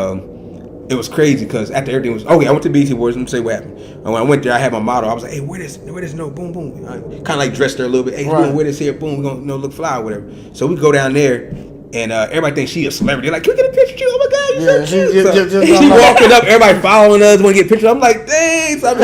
it was crazy because after everything was okay, I went to BET Awards. Let me say what happened. And when I went there, I had my motto. I was like, hey, wear this, no, boom, boom. Kind of like dressed her a little bit. Hey, wear this here, boom. We gonna look fly or whatever. So we go down there. And everybody thinks she a celebrity. They're like, can we get a picture of you? Oh my God, you're so cute. She walking up, everybody following us, want to get pictures. I'm like, dang. So I'm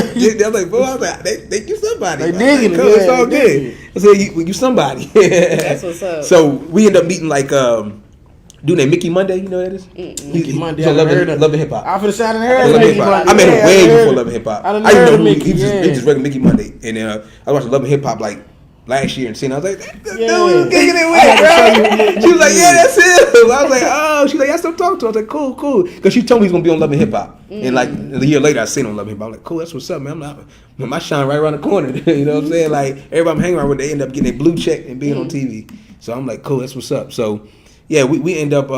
like, boy, I was like, they you somebody. They digging it. It's all good. I said, you somebody. That's what's up. So we end up meeting like dude named Mickey Monday. You know who that is? Mickey Monday. Love and Hip Hop. I finna say I didn't hear Love and Hip Hop. I met him way before Love and Hip Hop. I didn't know heard Mickey. He was just regular Mickey Monday. And I was watching Love and Hip Hop like last year and seeing, I was like, that dude was kicking it with, bro. She was like, yeah, that's him. I was like, oh, she's like, I still talk to her. I was like, cool. Because she told me he's going to be on Love and Hip Hop. And like a year later, I seen him on Love and Hip Hop. I'm like, cool, that's what's up, man. My shine right around the corner. You know what I'm saying? Like, everybody I'm hanging around with, they end up getting their blue check and being on TV. So I'm like, cool, that's what's up. So, yeah, we end up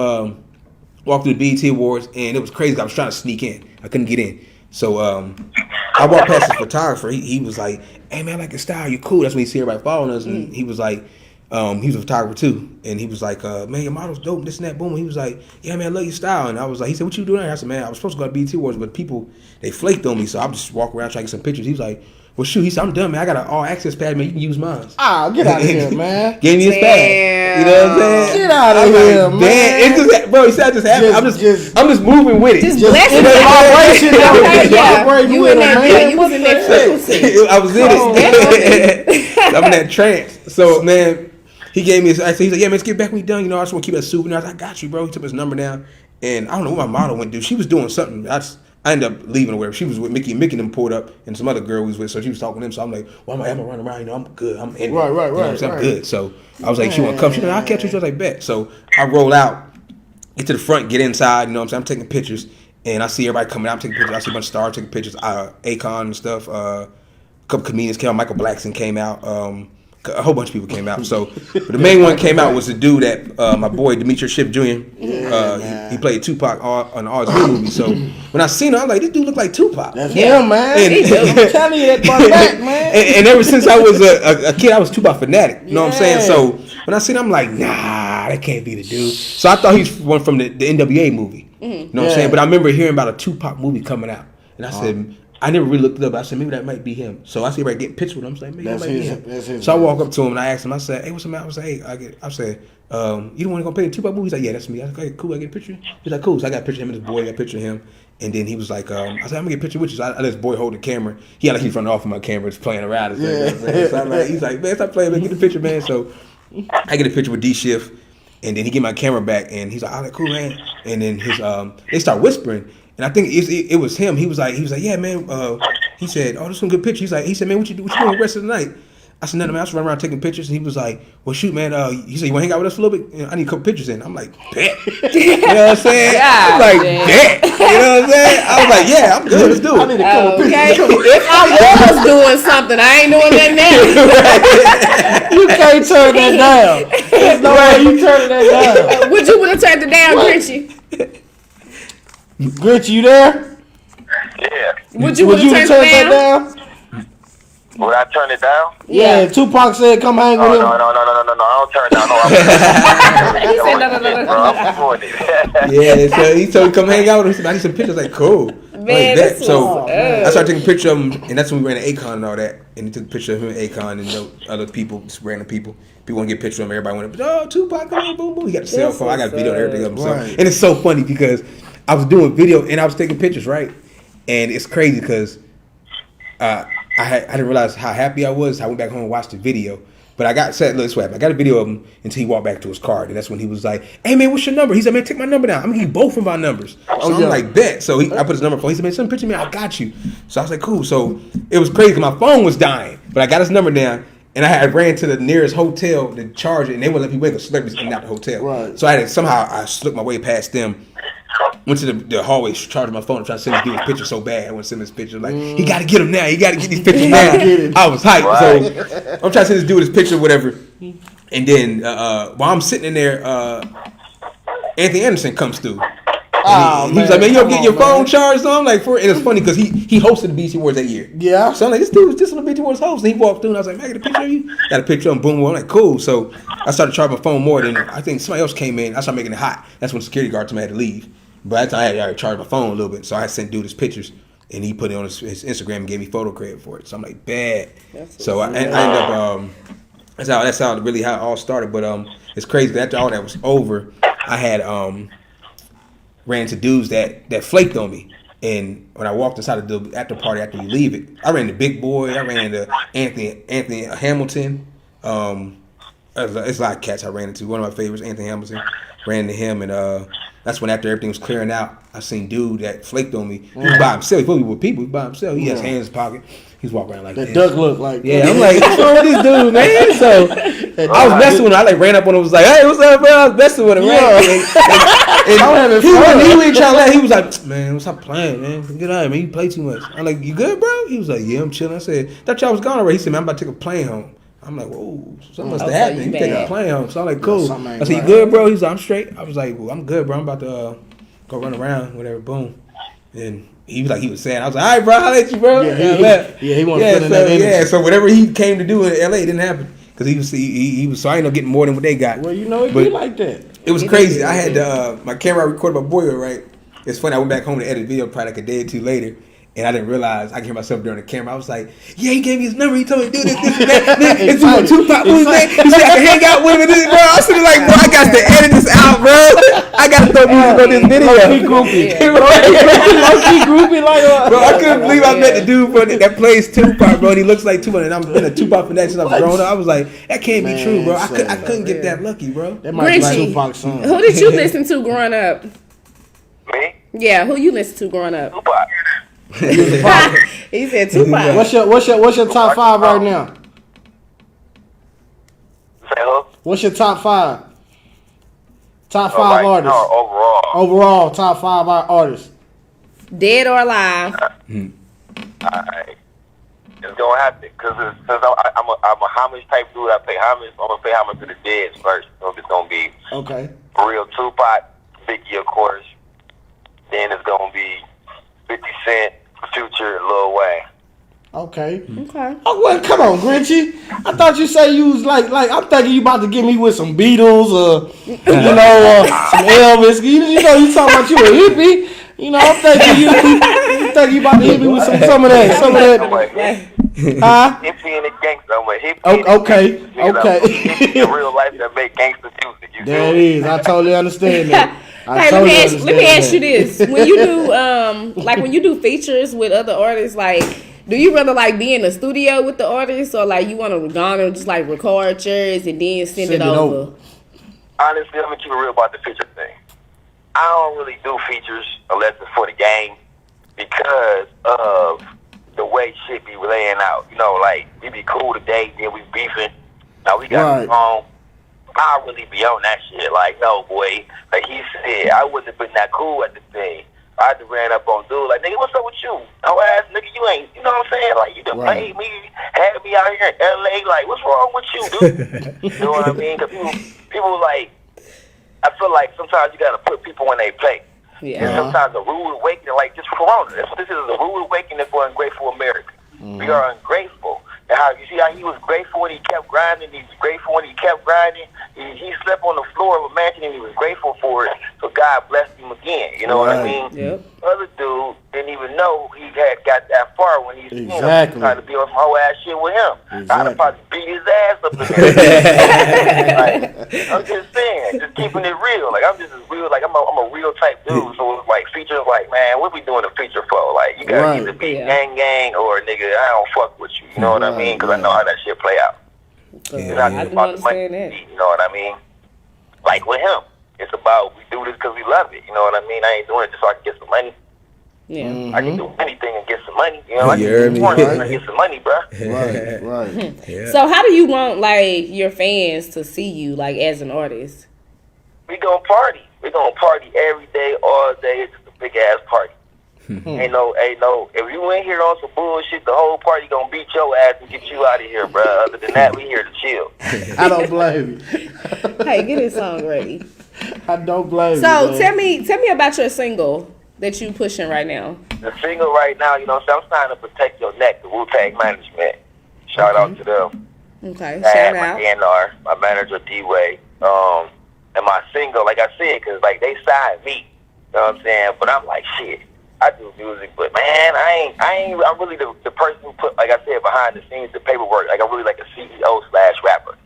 walking through the BET Awards, and it was crazy. I was trying to sneak in. I couldn't get in. So I walked past the photographer. He was like, hey, man, I like your style. You're cool. That's when he see everybody following us. And he was like, he was a photographer too. And he was like, man, your model's dope, this and that, boom. And he was like, yeah, man, I love your style. And I was like, he said, what you doing there? I said, man, I was supposed to go to BET Awards, but people, they flaked on me. So I just walk around trying to get some pictures. He was like, well, shoot. He said, I'm done, man. I got an all access pad, man. You can use mine. Get out of here, man. Gave me his pad. You know what I'm saying? Get out of here, man. It's just, bro. He said, I just happened. I'm just moving with it. Just blessing You in there? You was in that frequency. I was in it. I'm in that trance. So, man, he gave me his. I said, he's like, yeah, man, let's get back when you done. You know, I just want to keep that souvenir. I was like, I got you, bro. He took his number down, and I don't know what my model went to do. She was doing something. I ended up leaving or whatever. She was with Mickey, and Mickey and them pulled up, and some other girl we was with, so she was talking to him. So I'm like, well, I'm gonna run around, you know, I'm good. I'm in Right. You know what I'm saying? I'm good. So I was like, she want to come? She like, I'll catch you. She was like, bet. So I roll out, get to the front, get inside, you know what I'm saying? I'm taking pictures, and I see everybody coming out. I'm taking pictures. I see a bunch of stars taking pictures. Akon and stuff. A couple comedians came out. Michael Blackson came out. A whole bunch of people came out. So, but the main one came out was the dude that my boy Demetrius Shipp Jr. He played Tupac on all his movie. So when I seen him, I was like, this dude look like Tupac. That's him, man. I'm telling you that back, man. And ever since I was a kid, I was Tupac fanatic. You know what I'm saying? So when I seen him, I'm like, nah, that can't be the dude. So I thought he's one from the NWA movie. You know what I'm saying? But I remember hearing about a Tupac movie coming out, and I said, I never really looked it up. I said, maybe that might be him. So I see everybody getting pictures with him. I was like, maybe that might be him. So I walk up to him and I asked him, I said, hey, what's the matter? I was like, hey, I said, you don't want to go play the Tupac movie? He's like, yeah, that's me. I was like, okay, cool, I get a picture? He's like, cool. So I got a picture of him and his boy, I got a picture of him. And then he was like, I said, I'm going to get a picture with you. So I let his boy hold the camera. He had like he's running off of my camera, just playing around. So I'm like, he's like, man, stop playing, man, get a picture, man. So I get a picture with D-Shift. And then he get my camera back and he's like, all right, cool, man. And then they start whispering. And I think it was him. He was like, yeah, man. He said, oh, this is some good pictures. He said, man, what you doing the rest of the night? I said, nothing, man. I was running around taking pictures. And he was like, well, shoot, man. He said, you want to hang out with us for a little bit? I need a couple pictures in. I'm like, bet. You know what I'm saying? I'm like, bet. You know what I'm saying? I was like, yeah, I'm good. Let's do it. I need a couple pictures. If I was doing something, I ain't doing nothing now. You can't turn that down. There's no way you turn that down. Would you would have turned it down, Grenchie? Grinch, you there? Yeah. Would you have turned it down? Would I turn it down? Yeah, Tupac said, come hang with him. No. I don't turn it down. He said, no. Bro, I'm doing it. Yeah, so he told me come hang out with him. I need some pictures. Like, cool. Man, like that. So I started taking a picture of him, and that's when we ran to Akon and all that. And he took a picture of him and Akon and other people, just random people. People want to get a picture of him. Everybody went, oh, Tupac, come on, boom, boom. He got the cell phone. I got a video and everything of him. So, and it's so funny because I was doing video and I was taking pictures, right? And it's crazy because I didn't realize how happy I was. I went back home and watched the video. But I got I got a video of him until he walked back to his car. And that's when he was like, hey, man, what's your number? He said, man, take my number down. I'm going to give both of our numbers. So I'm like, bet. So I put his number on. He said, man, send a picture of me. I got you. So I was like, cool. So it was crazy because my phone was dying. But I got his number down. And I ran to the nearest hotel to charge it. And they wouldn't let me wait because celebrities in and out the hotel. Right. So I slipped my way past them. Went to the hallway, charging my phone, and trying to send this dude his picture so bad. I want to send this picture. Like, he got to get him now. He got to get these pictures now. I was hyped. Right. So I'm trying to send this dude his picture, whatever. And then while I'm sitting in there, Anthony Anderson comes through. He was like, man, you don't get your phone charged on? Like, and it's funny because he hosted the BET Awards that year. Yeah. So I'm like, this dude was just on the BET Awards host. And he walked through and I was like, man, I got a picture of you? Got a picture of him, boom, boom. I'm like, cool. So I started charging my phone more than I think somebody else came in. I started making it hot. That's when the security guard told me I had to leave. But at the time, I had charged my phone a little bit. So I sent dude his pictures. And he put it on his Instagram and gave me photo credit for it. So I'm like, bad. So I ended up, that's how it all started. But it's crazy. After all that was over, I had ran into dudes that flaked on me. And when I walked inside the after party after you leave it, I ran into Big Boy. I ran into Anthony Hamilton. It's a lot of cats I ran into. One of my favorites, Anthony Hamilton. Ran into him, and that's when after everything was clearing out, I seen dude that flaked on me. He was by himself. He probably with people. He was by himself. He has hands in his pocket. He's walking around like that. Duck look like. Yeah, I'm like, what's wrong with this dude, man? So I was messing with him. I like ran up on him. Was like, hey, what's up, bro? I was messing with him. Right? And he wasn't trying to laugh. He was like, man, stop playing, man. Get out of here, man. You play too much. I'm like, you good, bro? He was like, yeah, I'm chilling. I said, thought y'all was gone already. He said, man, I'm about to take a plane home. I'm like, whoa, something must have happened. You take a plane home. So I'm like, cool. I said, you good, bro? He's like, I'm straight. I was like, well, I'm good, bro. I'm about to go run around, whatever, boom. And he was like, he was sad. I was like, all right, bro, I'll let you, bro. He wanted to put in that energy. Yeah, so whatever he came to do in LA, it didn't happen. Because he was, so I ended up getting more than what they got. Well, you know, it'd be like that. It was crazy. I had my camera, I recorded my boy, right? It's funny, I went back home to edit video probably like a day or two later. And I didn't realize I can hear myself during the camera. I was like, yeah, he gave me his number. He told me to do this and that. It's doing Tupac. Who's that? He said I can hang out with him. Bro, I was sitting like, bro, I got to edit this out, bro. I got to throw music on this video. Low-key groupie like bro, I couldn't believe I met the dude bro, that plays Tupac, bro. And he looks like Tupac, and I've been a Tupac fan since I was growing up. I was like, that can't be true, bro. I couldn't get that lucky, bro. That might be Grenchie, Tupac's song. who did you listen to growing up? Me? Yeah, who you listen to growing up? Tupac. He said Tupac. What's your top 5 right now? Say who? What's your top 5? Top 5 Right artists. now, overall. Overall, top 5 artists. Dead or alive? Alright. It's gonna happen because I'm a homage type dude. I pay homage. I'm gonna pay homage to the dead first. So it's gonna be Okay. real Tupac, Biggie, of course. Then it's gonna be 50 Cent, Future, and Lil Wayne. Okay. Okay. Oh, well, come on, Grenchie. I thought you say you was like I'm thinking you about to get me with some Beatles or some Elvis. You know you talking about you a hippie. You know I'm thinking you about to hit me with some of that. I'm a Huh? hippie and a gangster. I'm a hippie. Okay. Hippie in real life that make gangster music. You There it feel me? is. I totally understand that. Hey, let me ask you this: when you do when you do features with other artists, like, do you rather like be in the studio with the artist, or like you want to go and just like record yours and then send it over? Honestly, I'm gonna keep it real about the feature thing. I don't really do features unless it's for the game because of the way shit be laying out. You know, like we be cool today, then we beefing. Now we got wrong. I really be on that shit. Like, no, boy. Like he said, I wouldn't have been that cool at the thing. I just ran up on dude like, nigga, what's up with you? Oh ass nigga, you ain't, you know what I'm saying? Like, you done paid me, had me out here in LA. Like, what's wrong with you, dude? You know what I mean? Because people like, I feel like sometimes you gotta put people in their place. Yeah. And sometimes a rude awakening, like just Corona. That's what this is, a rude awakening for ungrateful America. We are ungrateful. And how you see how he was grateful when he kept grinding. He was grateful when he kept grinding. He slept on the floor of a mansion and he was grateful for it. So God blessed him again. You know what I mean? Yep. Other dude didn't even know he had got that far when he was trying to be on some whole ass shit with him. I'd have probably beat his ass up in there. Like, I'm just saying, just keeping it real. Like I'm just as real. Like I'm a real type dude. So it's like features like, man, what we doing a feature for? Like you gotta either be gang or nigga, I don't fuck with you. You know what I mean? Because I know how that shit play out. It's not just about the money, you know what I mean? Like with him, it's about we do this because we love it. You know what I mean? I ain't doing it just so I can get some money. Yeah. I can do anything and get some money. You know, I can do porn and get some money, bro. Right. Yeah. So how do you want like your fans to see you like as an artist? We gonna party. We gonna party every day, all day. It's just a big ass party. Ain't no. If you ain't here on some bullshit, the whole party gonna beat your ass and get you out of here, bro. Other than that, we here to chill. I don't blame you. Hey, get his song ready. I don't blame you. So tell me about your single that you pushing right now. The single right now, you know what I'm saying? I'm trying to protect your neck, the Wu-Tang Management. Shout out to them. Okay, And shout my out. DNR, my manager D-Way. And my single, like I said, because like they signed me. You know what I'm saying? But I'm like, shit. I do music, but man, I'm really the person who put, like I said, behind the scenes, the paperwork. Like I'm really like a CEO/rapper.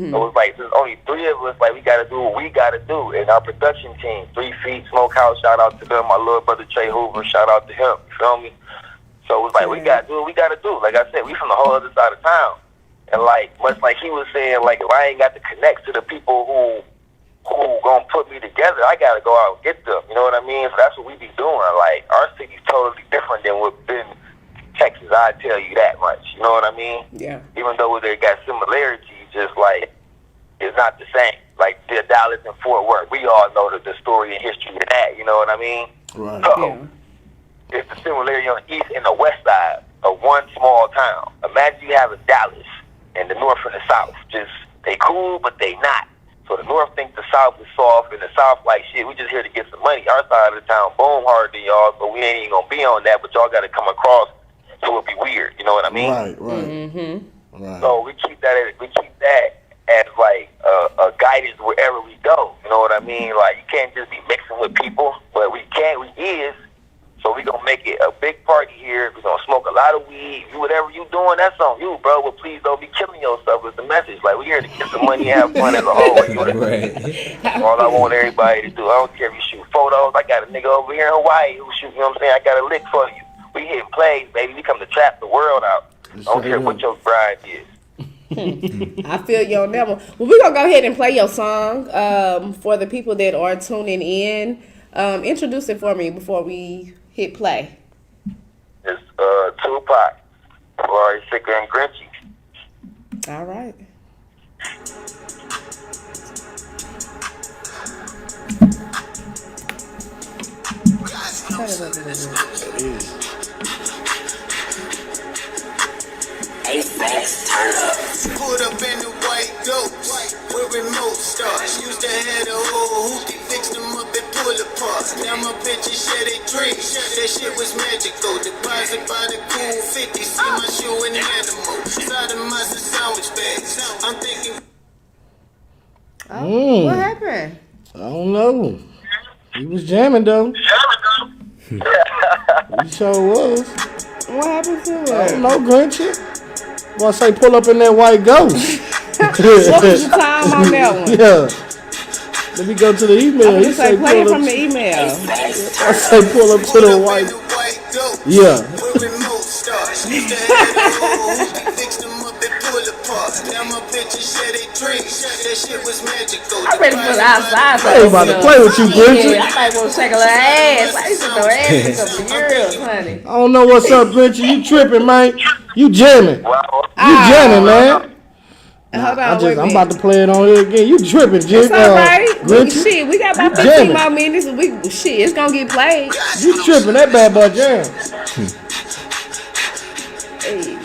So it's like there's only 3 of us. Like we gotta do what we gotta do, and our production team, 3 Feet, Smokehouse. Shout out to them. My little brother Trey Hoover. Shout out to him. You feel me? So it's like we gotta do what we gotta do. Like I said, we from the whole other side of town, and like much like he was saying, like if I ain't got the connects to the people who gonna put me together, I gotta go out and get them. You know what I mean? So that's what we be doing. Like our city's totally different than what's been Texas. I tell you that much. You know what I mean? Yeah. Even though they got similarities, just like it's not the same. Like the Dallas and Fort Worth, we all know the story and history of that. You know what I mean? Right. So it's the similarity on the east and the west side of one small town. Imagine you have a Dallas and the north and the south. Just they cool, but they not. So the north thinks the south is soft, and the south like shit. We just here to get some money. Our side of the town boom harder than y'all, so we ain't even gonna be on that. But y'all got to come across, so it'll be weird. You know what I mean? Right. Mm-hmm. Right. So we keep that as like a guidance wherever we go. You know what I mean? Like you can't just be mixing with people, but we can. We is. So we gonna make it a big party here lot of weed, whatever you doing, that's on you, bro. But please don't be killing yourself with the message. Like, we here to get some money and have fun as a whole. All I want everybody to do, I don't care if you shoot photos. I got a nigga over here in Hawaii who shoot, you know what I'm saying? I got a lick for you. We hitting plays, baby. We come to trap the world out. I don't care what your grind is. I feel you on that one. Well, we're going to go ahead and play your song for the people that are tuning in. Introduce it for me before we hit play. It's Tupac, Florida Sicker and Grenchie. All right. Put up in the white ghost with remote starts. Used to have the whole hoopty, fix them up and pull apart. Now my bitches share they dreams. That shit was magical. Deposit by the cool 50. See my shoe an animal. Side of my sandwich bags. I'm thinking. Oh, what happened? I don't know. He was jamming though. He sure was. What happened to I it? don't know, Grenchie. Boy, say pull up in that white ghost. What was the time on that one? Yeah. Let me go to the email. He say play it from the email. I say pull up to the white. Yeah. With remote starts. Used to have the whole hoopty, fix them up and pull apart. Now my bitches share they dreams. That shit was magical. I'm ready for the outside. I ain't about to play with you, Grenchie. Yeah, I might want to shake a little ass. I used to throw ass in some girls, honey. I don't know what's up, Grenchie. You tripping, man. You jamming. You jamming, man. Hold on, wait a I'm minute. about to play it on here again. You tripping, Jim. It's all right. Grenchie. Shit, we got about You 15 jamming. more minutes. Shit, it's gonna get played. You tripping. That bad boy jam. Hey.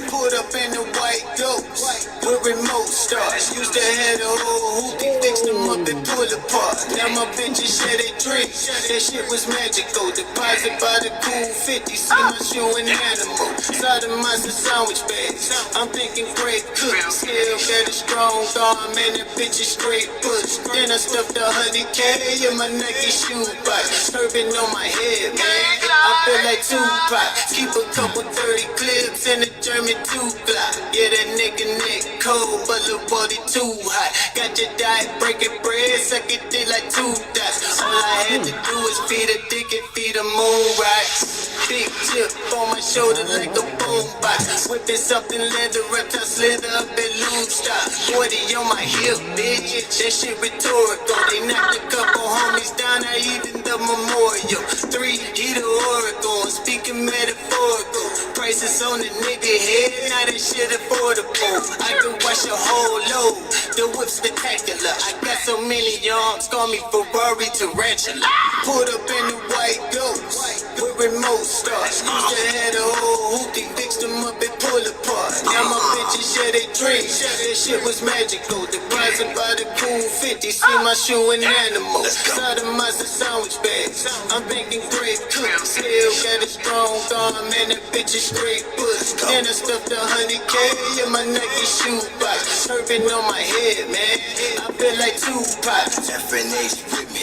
Put up in the white ghost with remote starts. Used to have the whole hoopty, fix them up and pull apart. Now my bitches share they dreams. That shit was magical. Deposit by the cool 50. See my shoe an animal. Side of my sandwich bags. I'm thinking great cook. Still got a strong arm and that bitch is straight push. Then I stuffed 100K in my Nike shoe box. Turban on my head, man. I feel like Tupac. Keep a couple 30 clips in a German 2 Glock. Yeah, that nigga neck cold, but little body too hot. Got your diet breaking bread, suck it in like 2 dots. All I had to do is feed a dick and feed a moon rocks. Big chip on my shoulder like a boombox. Whipping something leather, reptile slither up and loose stop. 40 on my hip, bitch. That shit rhetorical. They knocked a couple homies down, I even the memorial. 3, he the oracle. Speaking metaphorical. Prices on the nigga head, now that shit affordable. I can wash a whole load. The whip's spectacular. I got so many arms, call me Ferrari Tarantula. Put up in the white ghost with remote starts. Used to have the whole hoopty, fix them up and pull apart. Now my bitches share they dreams. That shit was magical. Deposit by the cool 50. See my shoe an animal. Side of my sandwich bags. I'm thinking great cook. Still got a strong arm and that bitch is straight push. Then I stuffed 100K in my Nike shoe box. Turban on my head, man. I feel like Tupac. FNH with me.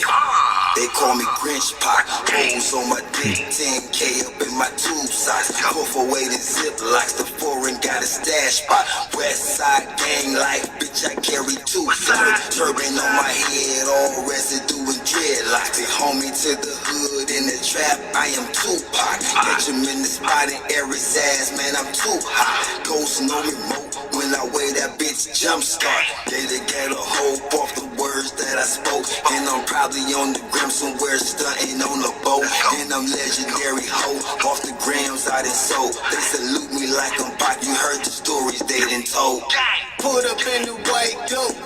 They call me Grenchie. Holes on my dick, 10K up in my tube size. Puff away the zip locks, the foreign got a stash spot. West side gang life, bitch, I carry 2 sides. Turban on my head, all residue and dreadlocks. They homie to the hood in the trap, I am Tupac. Catch him in the spot and air his ass, man, I'm too hot. Ghost no remote, when I weigh that bitch jump start. They get a hope off the words that I spoke. And I'm probably on the gram somewhere stunting on a boat. And I'm legendary hoe, off the grams I done sold. They salute me like I'm Pac, you heard the stories they done told. Put up in the white ghost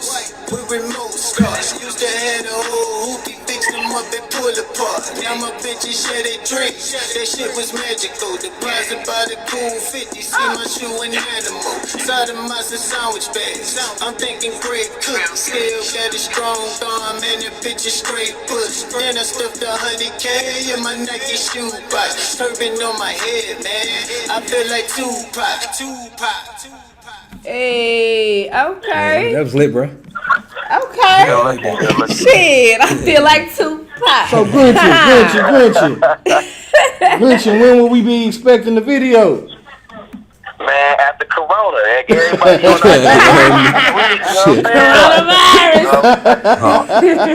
with remote starts. Used to have the whole hoopty, fix them up and pull apart. Now my bitches share they dreams. That shit was magical. Deposit by the cool 50. See my shoe an animal. Side of my sandwich bags. I'm thinking great cook. Still got a strong arm and that bitch is straight push. Then I stuffed 100K in my Nike shoe box. Turban on my head, man. I feel like Tupac. Hey, okay. That was lit, bro. Okay. Yeah, like that. Shit, I feel like Tupac. So Grenchie. Grenchie, when will we be expecting the video? Man, after Corona, everybody on Coronavirus.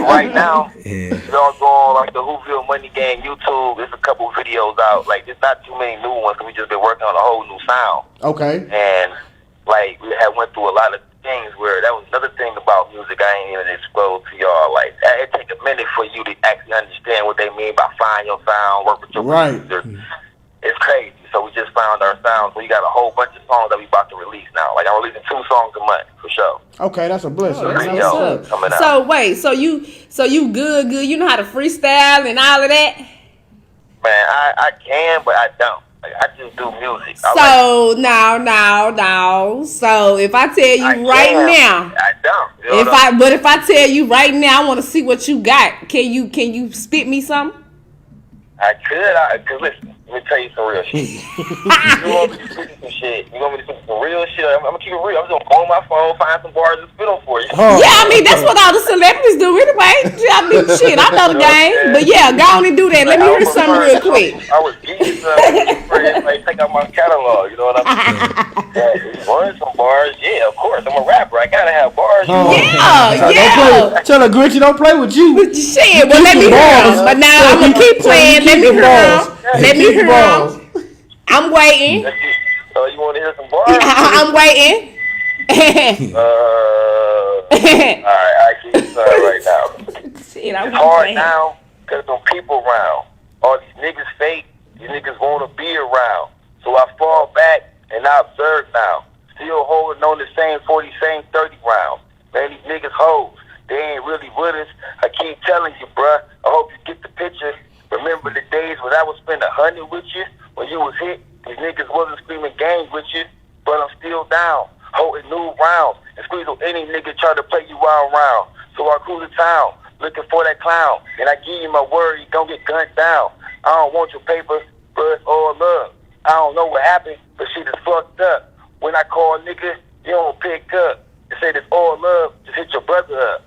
Right now, y'all go on like the Whoville Money Gang YouTube. There's a couple videos out. Like, there's not too many new ones because we just been working on a whole new sound. Okay. And like we had went through a lot of things where that was another thing about music I ain't even exposed to y'all. Like, it take a minute for you to actually understand what they mean by find your sound, work with your producer. It's crazy. So we just found our sound. So we got a whole bunch of songs that we about to release now. Like, I'm releasing 2 songs a month for sure. Okay, that's a blessing. So wait, so you good? You know how to freestyle and all of that? Man, I can, but I don't. Like, I just do music. So now. So if I tell you now, I don't. If I tell you right now, I want to see what you got. Can you spit me something? I could. Cause listen, let me tell you some real shit. You want me to spit some shit? You want me to spit some real shit? I'm gonna keep it real. I'm just gonna go on my phone, find some bars, and spit them for you. Yeah, I mean that's what all the celebrities do anyway. I mean, shit, I know the game, but yeah, go on and do that. Let me hear something real quick. I was getting something, like take out my catalog. You know what I'm saying? Yeah, some bars. Yeah, of course. I'm a rapper. I gotta have bars. Yeah. Tell her, Grenchie, don't play with you. Shit, well let me hear them. But now I'm gonna keep playing. Let me hear them. I'm waiting. You want to hear some bars? I'm waiting. Alright, I keep right now. Shit, it's hard now because them people around. All these niggas fake. These niggas want to be around. So I fall back and I observe now. Still holding on the same 40, same 30 rounds. Man, these niggas hoes. They ain't really with us. I keep telling you, bruh. I hope you get the picture. Remember the days when I would spend 100 with you? When you was hit, these niggas wasn't screaming gangs with you. But I'm still down, holding new rounds. And squeeze on any nigga try to play you round. So I cruise the town, looking for that clown. And I give you my word, you gon' get gunned down. I don't want your paper, but it's all love. I don't know what happened, but shit is fucked up. When I call nigga, you don't pick up. They say it's all love, just hit your brother up.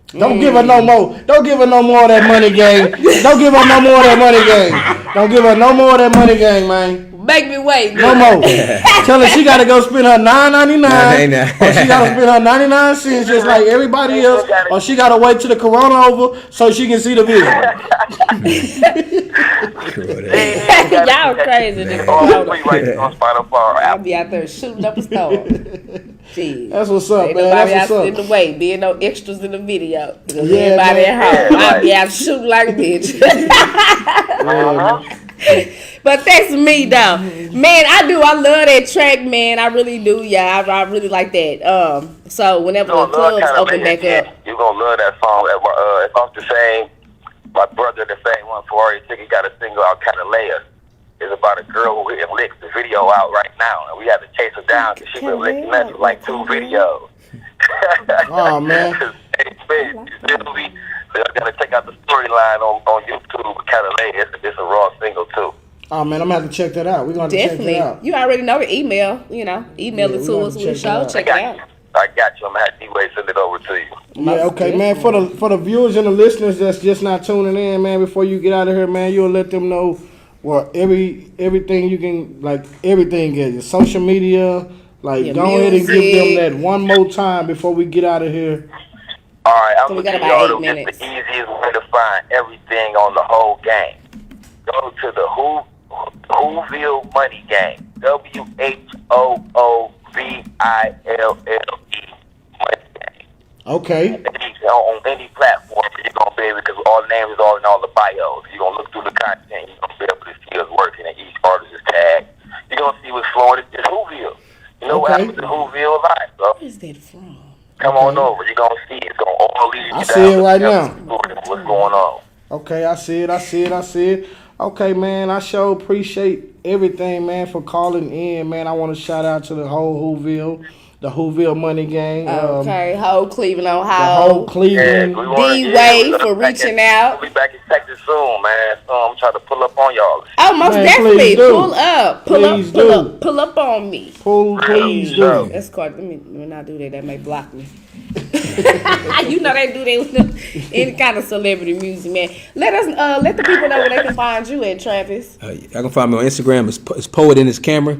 Don't give her no more. Don't give her no more of that money gang. Don't give her no more of that money gang. Don't give her no more of that money gang, man. Make me wait. No more. Tell her she gotta go spend her $9.99. Or she gotta spend her 99 cents just like everybody else. Or she gotta wait till the corona over so she can see the video. Y'all crazy. I'll be out there shooting up a star. Jeez. That's what's up, ain't man. Nobody That's what's in the way, being no extras in the video. Because yeah, everybody man. at home, I'll be out shooting like a bitch. But that's me though, man. I love that track, man. I really do, yeah. I really like that. So whenever the clubs open back up, you're gonna love that song. It's off the same. My brother, the same one for Ari Ticket, got a single out, Kinda Leia. It's about a girl who hitting licks. The video out right now, and we had to chase her down because she been licking us for like 2 videos. Oh man. They're gonna check out the storyline on YouTube. Kinda Leia. It's a raw single too. Oh man, I'm gonna have to check that out. We're gonna have to check that out. You already know the email. Email it to us with the show. Check it out. I got you. I'm gonna have D-Way send it over to you. Yeah, okay, man. For the viewers and the listeners that's just not tuning in, man. Before you get out of here, man, you'll let them know everything you can, like everything is your social media. Like, go ahead and give them that one more time before we get out of here. All right, I'm gonna give y'all the easiest way to find everything on the whole game. Go to the Whoville Money Gang. WHOOVILLE Money Gang. Okay. On any platform, you're gonna be able, because all the names is all in all the bios. You're gonna look through the content. You're gonna be able to see us working, and each artist is tagged. You're gonna see what's flowing. It's Whoville. You know what happens to Whoville Live, bro? Where's that from? Come on over. You're gonna see it. It's gonna all lead you down. I see it right now. What's going on? Okay, I see it. Okay, man, I sure appreciate everything, man, for calling in, man. I want to shout out to the whole Whoville, the Whoville Money Gang. Okay, whole Cleveland, Ohio. The whole Cleveland. D-Way for reaching out. We'll be back in Texas soon, man. I'm trying to pull up on y'all. Oh, most definitely. Pull up. Pull up on me. Please do. That's called, let me not do that. That may block me. You know they do that with any kind of celebrity music, man. Let the people know where they can find you at, Travis. I can find me on Instagram. It's Poet in his camera.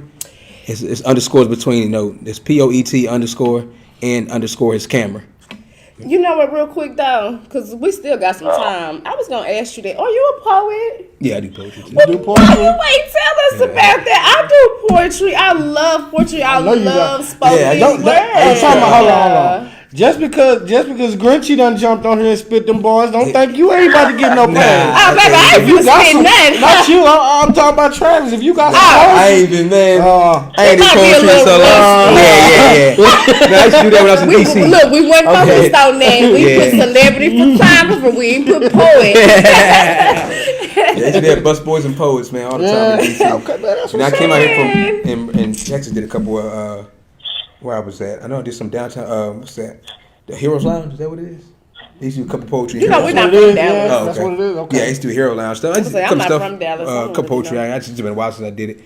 It's underscores between, it's POET underscore and underscore his camera. You know what, real quick though, because we still got some time. I was gonna ask you that. Are you a poet? Yeah, I do poetry too. Well, you tell us about that. I do poetry. I love poetry. I love spoken word. Hold on. Just because Grenchie done jumped on here and spit them bars, don't think you ain't about to get no praise. Oh, baby, I ain't gonna spit nothing. Not you. I'm talking about Travis. If you got some I ain't even, man. I ain't in poetry so long. Yeah. I used to do that when I was in DC. Look, we went focused on that. We put celebrity photographer. We ain't put poet. Yeah, they had bus boys and poets, man, all the time in DC. Okay, man, that's and I came out here from in Texas, did a couple of where I was at. I know I did some downtown. What's that? The Heroes Lounge. Is that what it is? They used to do a couple poetry. You know, we're not from Dallas. Yeah, that's what it is. Okay. Yeah, I used to do Hero Lounge stuff. I'm not from Dallas. A couple poetry. I just been a while since I did it.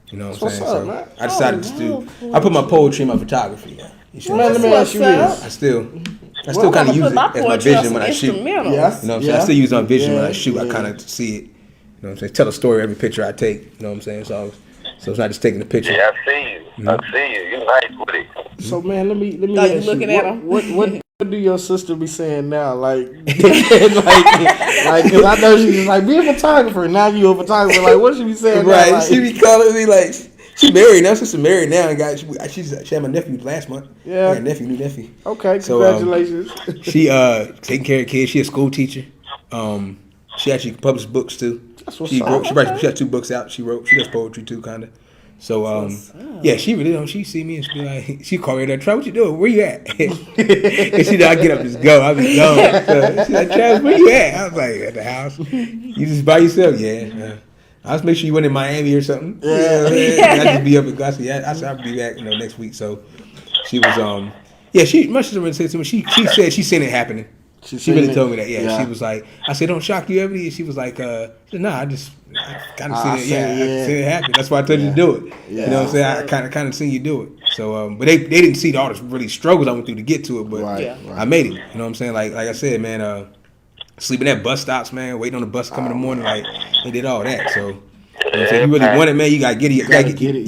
You know what I'm saying? What's up, man? I decided to do. I put my poetry in my photography. Yeah. Man, let me ask you this. I still kind of use it as my vision when I shoot. Yes. You know what I'm saying? I still use my vision when I shoot. I kind of see it. You know what I'm saying? Tell a story every picture I take. You know what I'm saying? So it's not just taking a picture. Yeah, I see you. I see you. You nice with it. So man, let me Are you ask looking you, at him? what do your sister be saying now? Like, cause I know she's like, be a photographer. Now you a photographer. Like, what she be saying? Right? Now? Like, She be calling me like she married now. She's married now and got she had my nephew last month. Yeah. New nephew. Okay, So, congratulations. She taking care of kids. She a school teacher. She actually published books too. That's what's She up. wrote. She got 2 books out. She does poetry too, kind of. So yeah, she really she see me and she be like, she call me and Travis, what you doing? Where you at? And she I get up, just go. I be gone. So she's like, Travis, where you at? I was like, at the house. You just by yourself? Yeah. I was make sure you went in Miami or something. Yeah. I just be up in Glasgow. I said I'll be back, next week. So she was she much as already said to me. She said she seen it happening. She really told me that. Yeah. She was like, I said, don't shock you, Ebony. She was like, nah, I kind of seen it. Yeah, I seen it happen. That's why I told you to do it. Yeah. You know what I'm saying? I kind of seen you do it. So, but they didn't see all the really struggles I went through to get to it. But I made it. You know what I'm saying? Like I said, man, sleeping at bus stops, man, waiting on the bus to come in the morning, like they did all that. So. You know, if you really want it, man, you gotta get it. You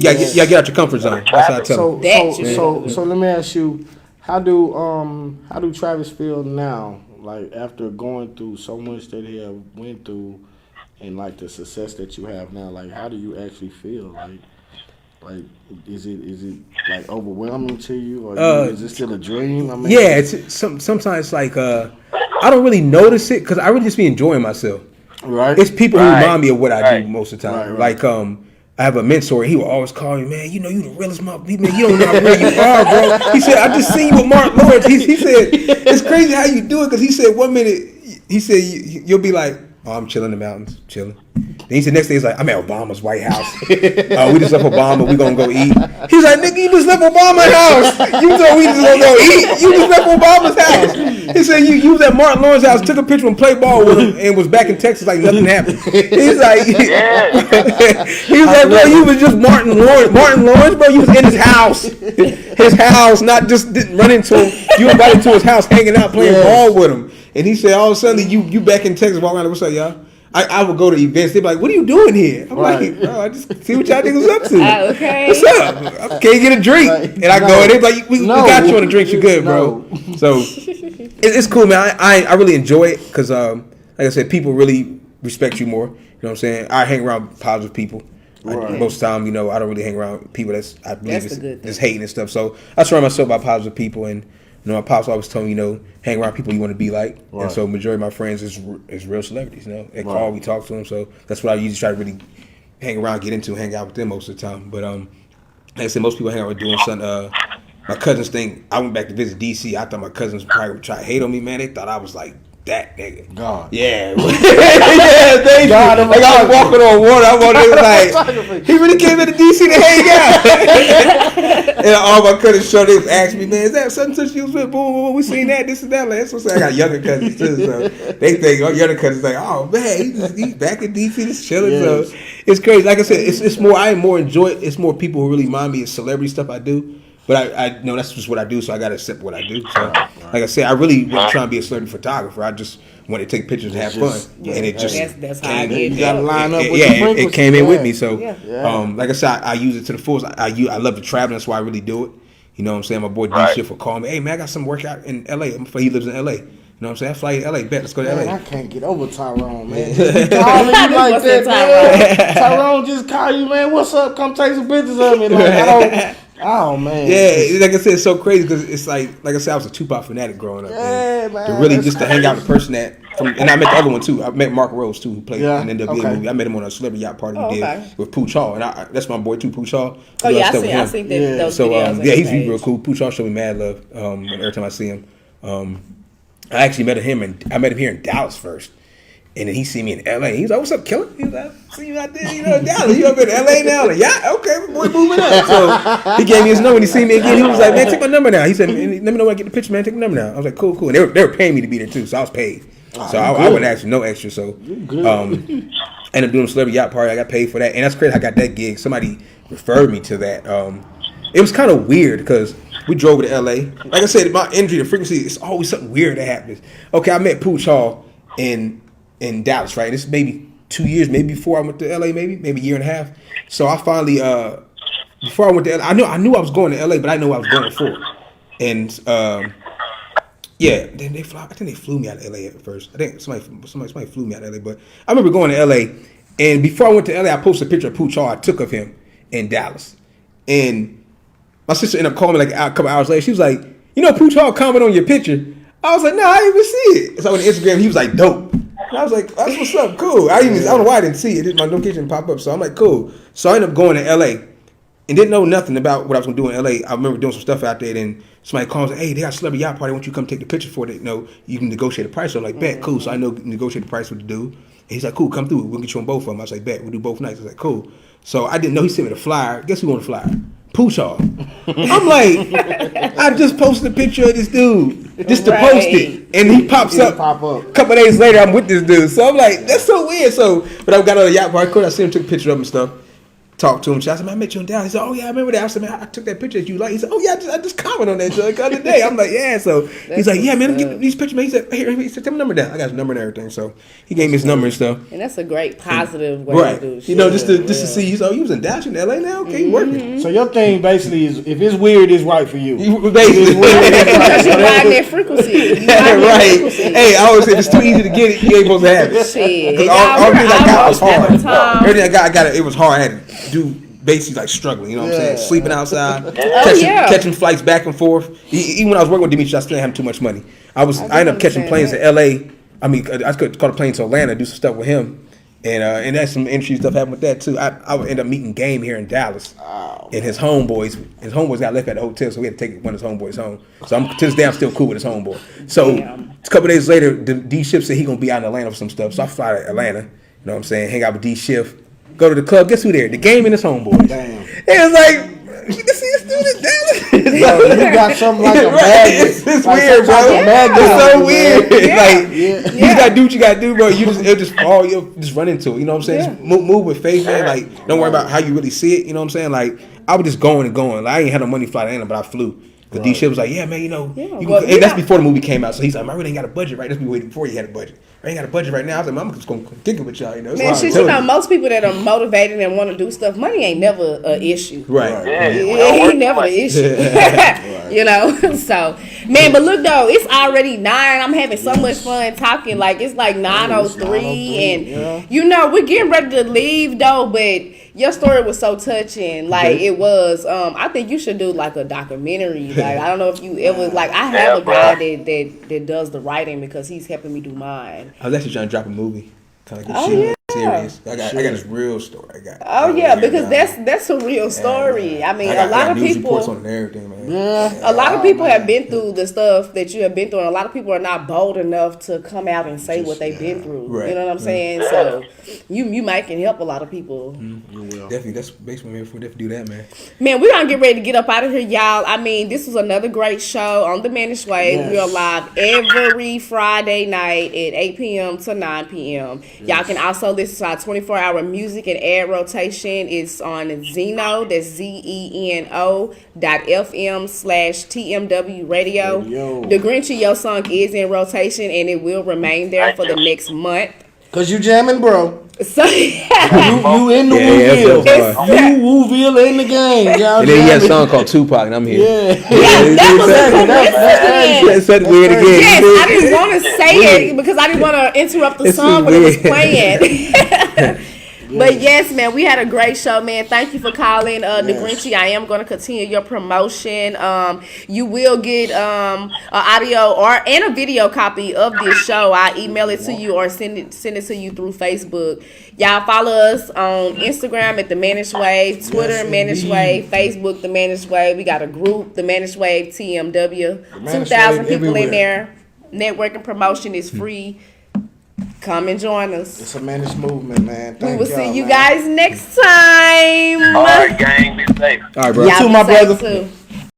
gotta get out your comfort zone. That's how I tell them. So let me ask you, how do Travis feel now? Like after going through so much that he have went through, and like the success that you have now, like how do you actually feel? Like is it like overwhelming to you, or is it still a dream? I mean, yeah, it's sometimes like I don't really notice it because I really just be enjoying myself. Right. It's people who remind me of what I do most of the time. Right. Like I have a mentor, and he will always call me, man, you know, you the realest motherfucker, man, you don't know how real you are, bro. He said, I just seen you with Mark Lawrence. He said, it's crazy how you do it, because he said 1 minute, he said, you'll be like, oh, I'm chilling in the mountains, chilling. Then he said, next day, he's like, I'm at Obama's White House. We just left Obama, we gonna go eat. He's like, nigga, you just left Obama's house. You told we just gonna go eat. You just left Obama's house. He said, you was at Martin Lawrence's house, took a picture and played ball with him, and was back in Texas like nothing happened. He's like, he was like, bro, you was just Martin Lawrence, bro, you was in his house, not just didn't run into him. You invited to his house, hanging out, playing ball with him. And he said, all of a sudden, you back in Texas, walking around, what's up, y'all? I would go to events. They'd be like, what are you doing here? I'm like, bro, I just see what y'all niggas up to. Okay. What's up? Can't get a drink. And I go, and they're like, we got you on a drink. You good, bro. So it's cool, man. I really enjoy it because, like I said, people really respect you more. You know what I'm saying? I hang around positive people. Most of the time, I don't really hang around people I believe is hating and stuff. So I surround myself by positive people, and my pops always told me, hang around people you want to be like. Right. And so majority of my friends is real celebrities, They call, we talk to them. So that's what I usually try to really hang around, hang out with them most of the time. But like I said, most people hang out with doing something. My cousins think, I went back to visit D.C. I thought my cousins probably would try to hate on me, man. They thought I was like that nigga. God. Yeah. They God, like I was walking on water. They was like, he really came into D.C. to hang out. And all my cousins they was asking me, man, is that such and such you was with? Boom, we seen that, this and that. Like, that's what I got younger cousins too, so they think younger cousins like, oh man, he's back in D.C. just chilling. Yes. So it's crazy. Like I said, it's more. I more enjoy it. It's more people who really mind me of celebrity stuff I do. But I know that's just what I do, so I got to accept what I do. So, like I said, I really wasn't trying to be a celebrity photographer. I just wanted to take pictures and have fun. And it just that's how I came. get You got to line up with the Yeah, it frequency. came in with me. So, Yeah. like I said, I use it to the fullest. I love to travel. That's why I really do it. You know what I'm saying? My boy D Shift will call me. Hey, man, I got some work out in L.A. He lives in L.A. You know what I'm saying? I fly to L.A. Bet, let's go to Man, L.A. I can't get over Tyrone, man. He calling you like What's that, that, man. Tyrone just call you, man. What's up? Come take some pictures of me. Like, I don't. Oh man. Yeah, like I said, it's so crazy because it's like I said, I was a Tupac fanatic growing up. Yeah, and man, to really that's just to hang out with the person and I met the other one too. I met Mark Rose too, who played in the NWA movie. I met him on a celebrity yacht party we did with Pooch Hall, and that's my boy too, Pooch Hall. Oh yeah, I seen those So videos. yeah, he's real cool. Pooch Hall showed me mad love every time I see him. I actually met him here in Dallas first. And then he see me in L.A. He's like, "What's up, killer?" He's like, "See you out there, in Dallas. You up in L.A. now?" Like, yeah, okay, boy, moving up. So he gave me his number. When he see me again, he was like, "Man, take my number now." He said, "Let me know when I get the picture, man. Take my number now." I was like, "Cool." And they were paying me to be there too, so I was paid. So I wouldn't ask for no extra. So ended up doing a celebrity yacht party. I got paid for that, and that's crazy. I got that gig. Somebody referred me to that. It was kind of weird because we drove to L.A. Like I said, my energy, the frequency, it's always something weird that happens. Okay, I met Pooch Hall in Dallas, right? This is maybe 2 years, maybe before I went to LA, maybe a year and a half. So I finally, before I went to LA, I knew I was going to LA, but I didn't know what I was going for. And then I think they flew me out of LA at first. I think somebody flew me out of LA, but I remember going to LA. And before I went to LA, I posted a picture of Pooch Hall I took of him in Dallas. And my sister ended up calling me like a couple hours later. She was like, "You know, Pooch Hall commented on your picture." I was like, "No, I didn't even see it." So on Instagram, he was like, "Dope." And I was like, "That's what's up, cool." I don't know why I didn't see it. My notification pop up, so I'm like, "Cool." So I ended up going to LA and didn't know nothing about what I was gonna do in LA. I remember doing some stuff out there. Then somebody calls, "Hey, they got a celebrity yacht party. Why don't you come take the picture for it? You know, you can negotiate a price." So I'm like, "Bet, cool." So I negotiate the price with the dude. And he's like, "Cool, come through. We'll get you on both of them." I was like, "Bet, we'll do both nights." I was like, "Cool." So I didn't know he sent me the flyer. Guess who on the flyer? Pooch Hall. I'm like, I just posted a picture of this dude just to post it, and he pops up. A couple of days later, I'm with this dude, so I'm like, that's so weird. So, but I got on the yacht party. I see him, took a picture of him and stuff. Talked to him. I said, "Man, I met you in Dallas." He said, "Oh yeah, I remember that." I said, "Man, I took that picture that you like." He said, "Oh yeah, I just commented on that the other day." I'm like, "Yeah." So he's like, "Yeah, man, get these pictures." Man, he said, "He said, tell me number down." I got his number and everything. So he gave me his number and stuff. And that's a great positive way to do shit. You know, just to see. He's like, "Oh, you was in Dallas, in LA now? Okay, you working." So your thing basically is, if it's weird, it's right for you. Basically, Because you're riding that frequency. right. Hey, I always say if it's too easy to get it, you ain't supposed to have it. Shit. Because all things I got was hard. Time. Everything I got, it was hard. I had to do basically like struggling. You know what I'm saying? Sleeping outside, catching flights back and forth. Even when I was working with Demetri, I still didn't have too much money. I ended up catching planes to LA. I mean, I could call a plane to Atlanta, do some stuff with him. And that's some interesting stuff happened with that too. I would end up meeting Game here in Dallas, and his homeboys got left at the hotel, so we had to take one of his homeboys home. So to this day, I'm still cool with his homeboy. So a couple days later, D Shift said he gonna be out in Atlanta for some stuff, so I fly to Atlanta. You know what I'm saying? Hang out with D Shift, go to the club. Guess who there? The Game and his homeboys. Damn. And it's like, you can see us doing this, Dallas. So you got something like a magnet. It's like weird, bro. It's so weird. Yeah. You just gotta do what you gotta do, bro. It'll just fall. You'll just run into it. You know what I'm saying? Just move with faith, man. Like, don't worry about how you really see it. You know what I'm saying? Like, I was just going and going. Like, I ain't had no money to fly to Atlanta, but I flew. But D-Shit was like, "Yeah, man, you know, and that's before the movie came out. So he's like, I really ain't got a budget, right? That's me waiting before you had a budget. I ain't got a budget right now." I was like, "I'm just gonna kick it with y'all, you know." Man, shit, you know, most people that are motivated and want to do stuff, money ain't never an issue. Right. It ain't never an issue. You know? So, man, but look though, it's already 9. I'm having so much fun talking. Like, it's like 9:03, and you know, we're getting ready to leave though, but your story was so touching. Like, it was. I think you should do like a documentary. Like, I don't know if you ever, like, I have a guy that does the writing because he's helping me do mine. I was actually trying to drop a movie, kind of like a series. I got this real story. Because that's a real story. I mean, a lot of news people. reports on it and everything, man. A lot of people have been through the stuff that you have been through, and a lot of people are not bold enough to come out and say what they've been through. Right. You know what I'm saying? So you might can help a lot of people. You will. Definitely, that's basically if we definitely do that, man. Man, we're gonna get ready to get up out of here, y'all. I mean, this was another great show on The Managed Way. Yes. We are live every Friday night at 8 p.m. to 9 p.m. Yes. Y'all can also listen to our 24-hour music and ad rotation. It's on Zeno. That's ZENO.FM/TMW radio. The Grenchie Yo song is in rotation, and it will remain there for the next month. Cause you jamming, bro. So you in the Wooville. You Wooville in the game. Y'all and then he had a song called Tupac, and I'm here. Yeah, that was That's weird again. Yes, I didn't want to say it because I didn't want to interrupt the song when it was playing. But yes, man, we had a great show, man. Thank you for calling the Grenchie. I am going to continue your promotion. You will get an audio and a video copy of this show. I email it to you or send it to you through Facebook. Y'all follow us on Instagram at The Managed Wave, Twitter Managed Wave, Facebook The Managed Wave. We got a group, The Managed Wave TMW. 2,000 people in there. Networking promotion is free. Come and join us. It's a managed movement, man. We will see you guys next time. All right, gang. Be safe. All right, bro. Y'all You too, be my safe brother. too.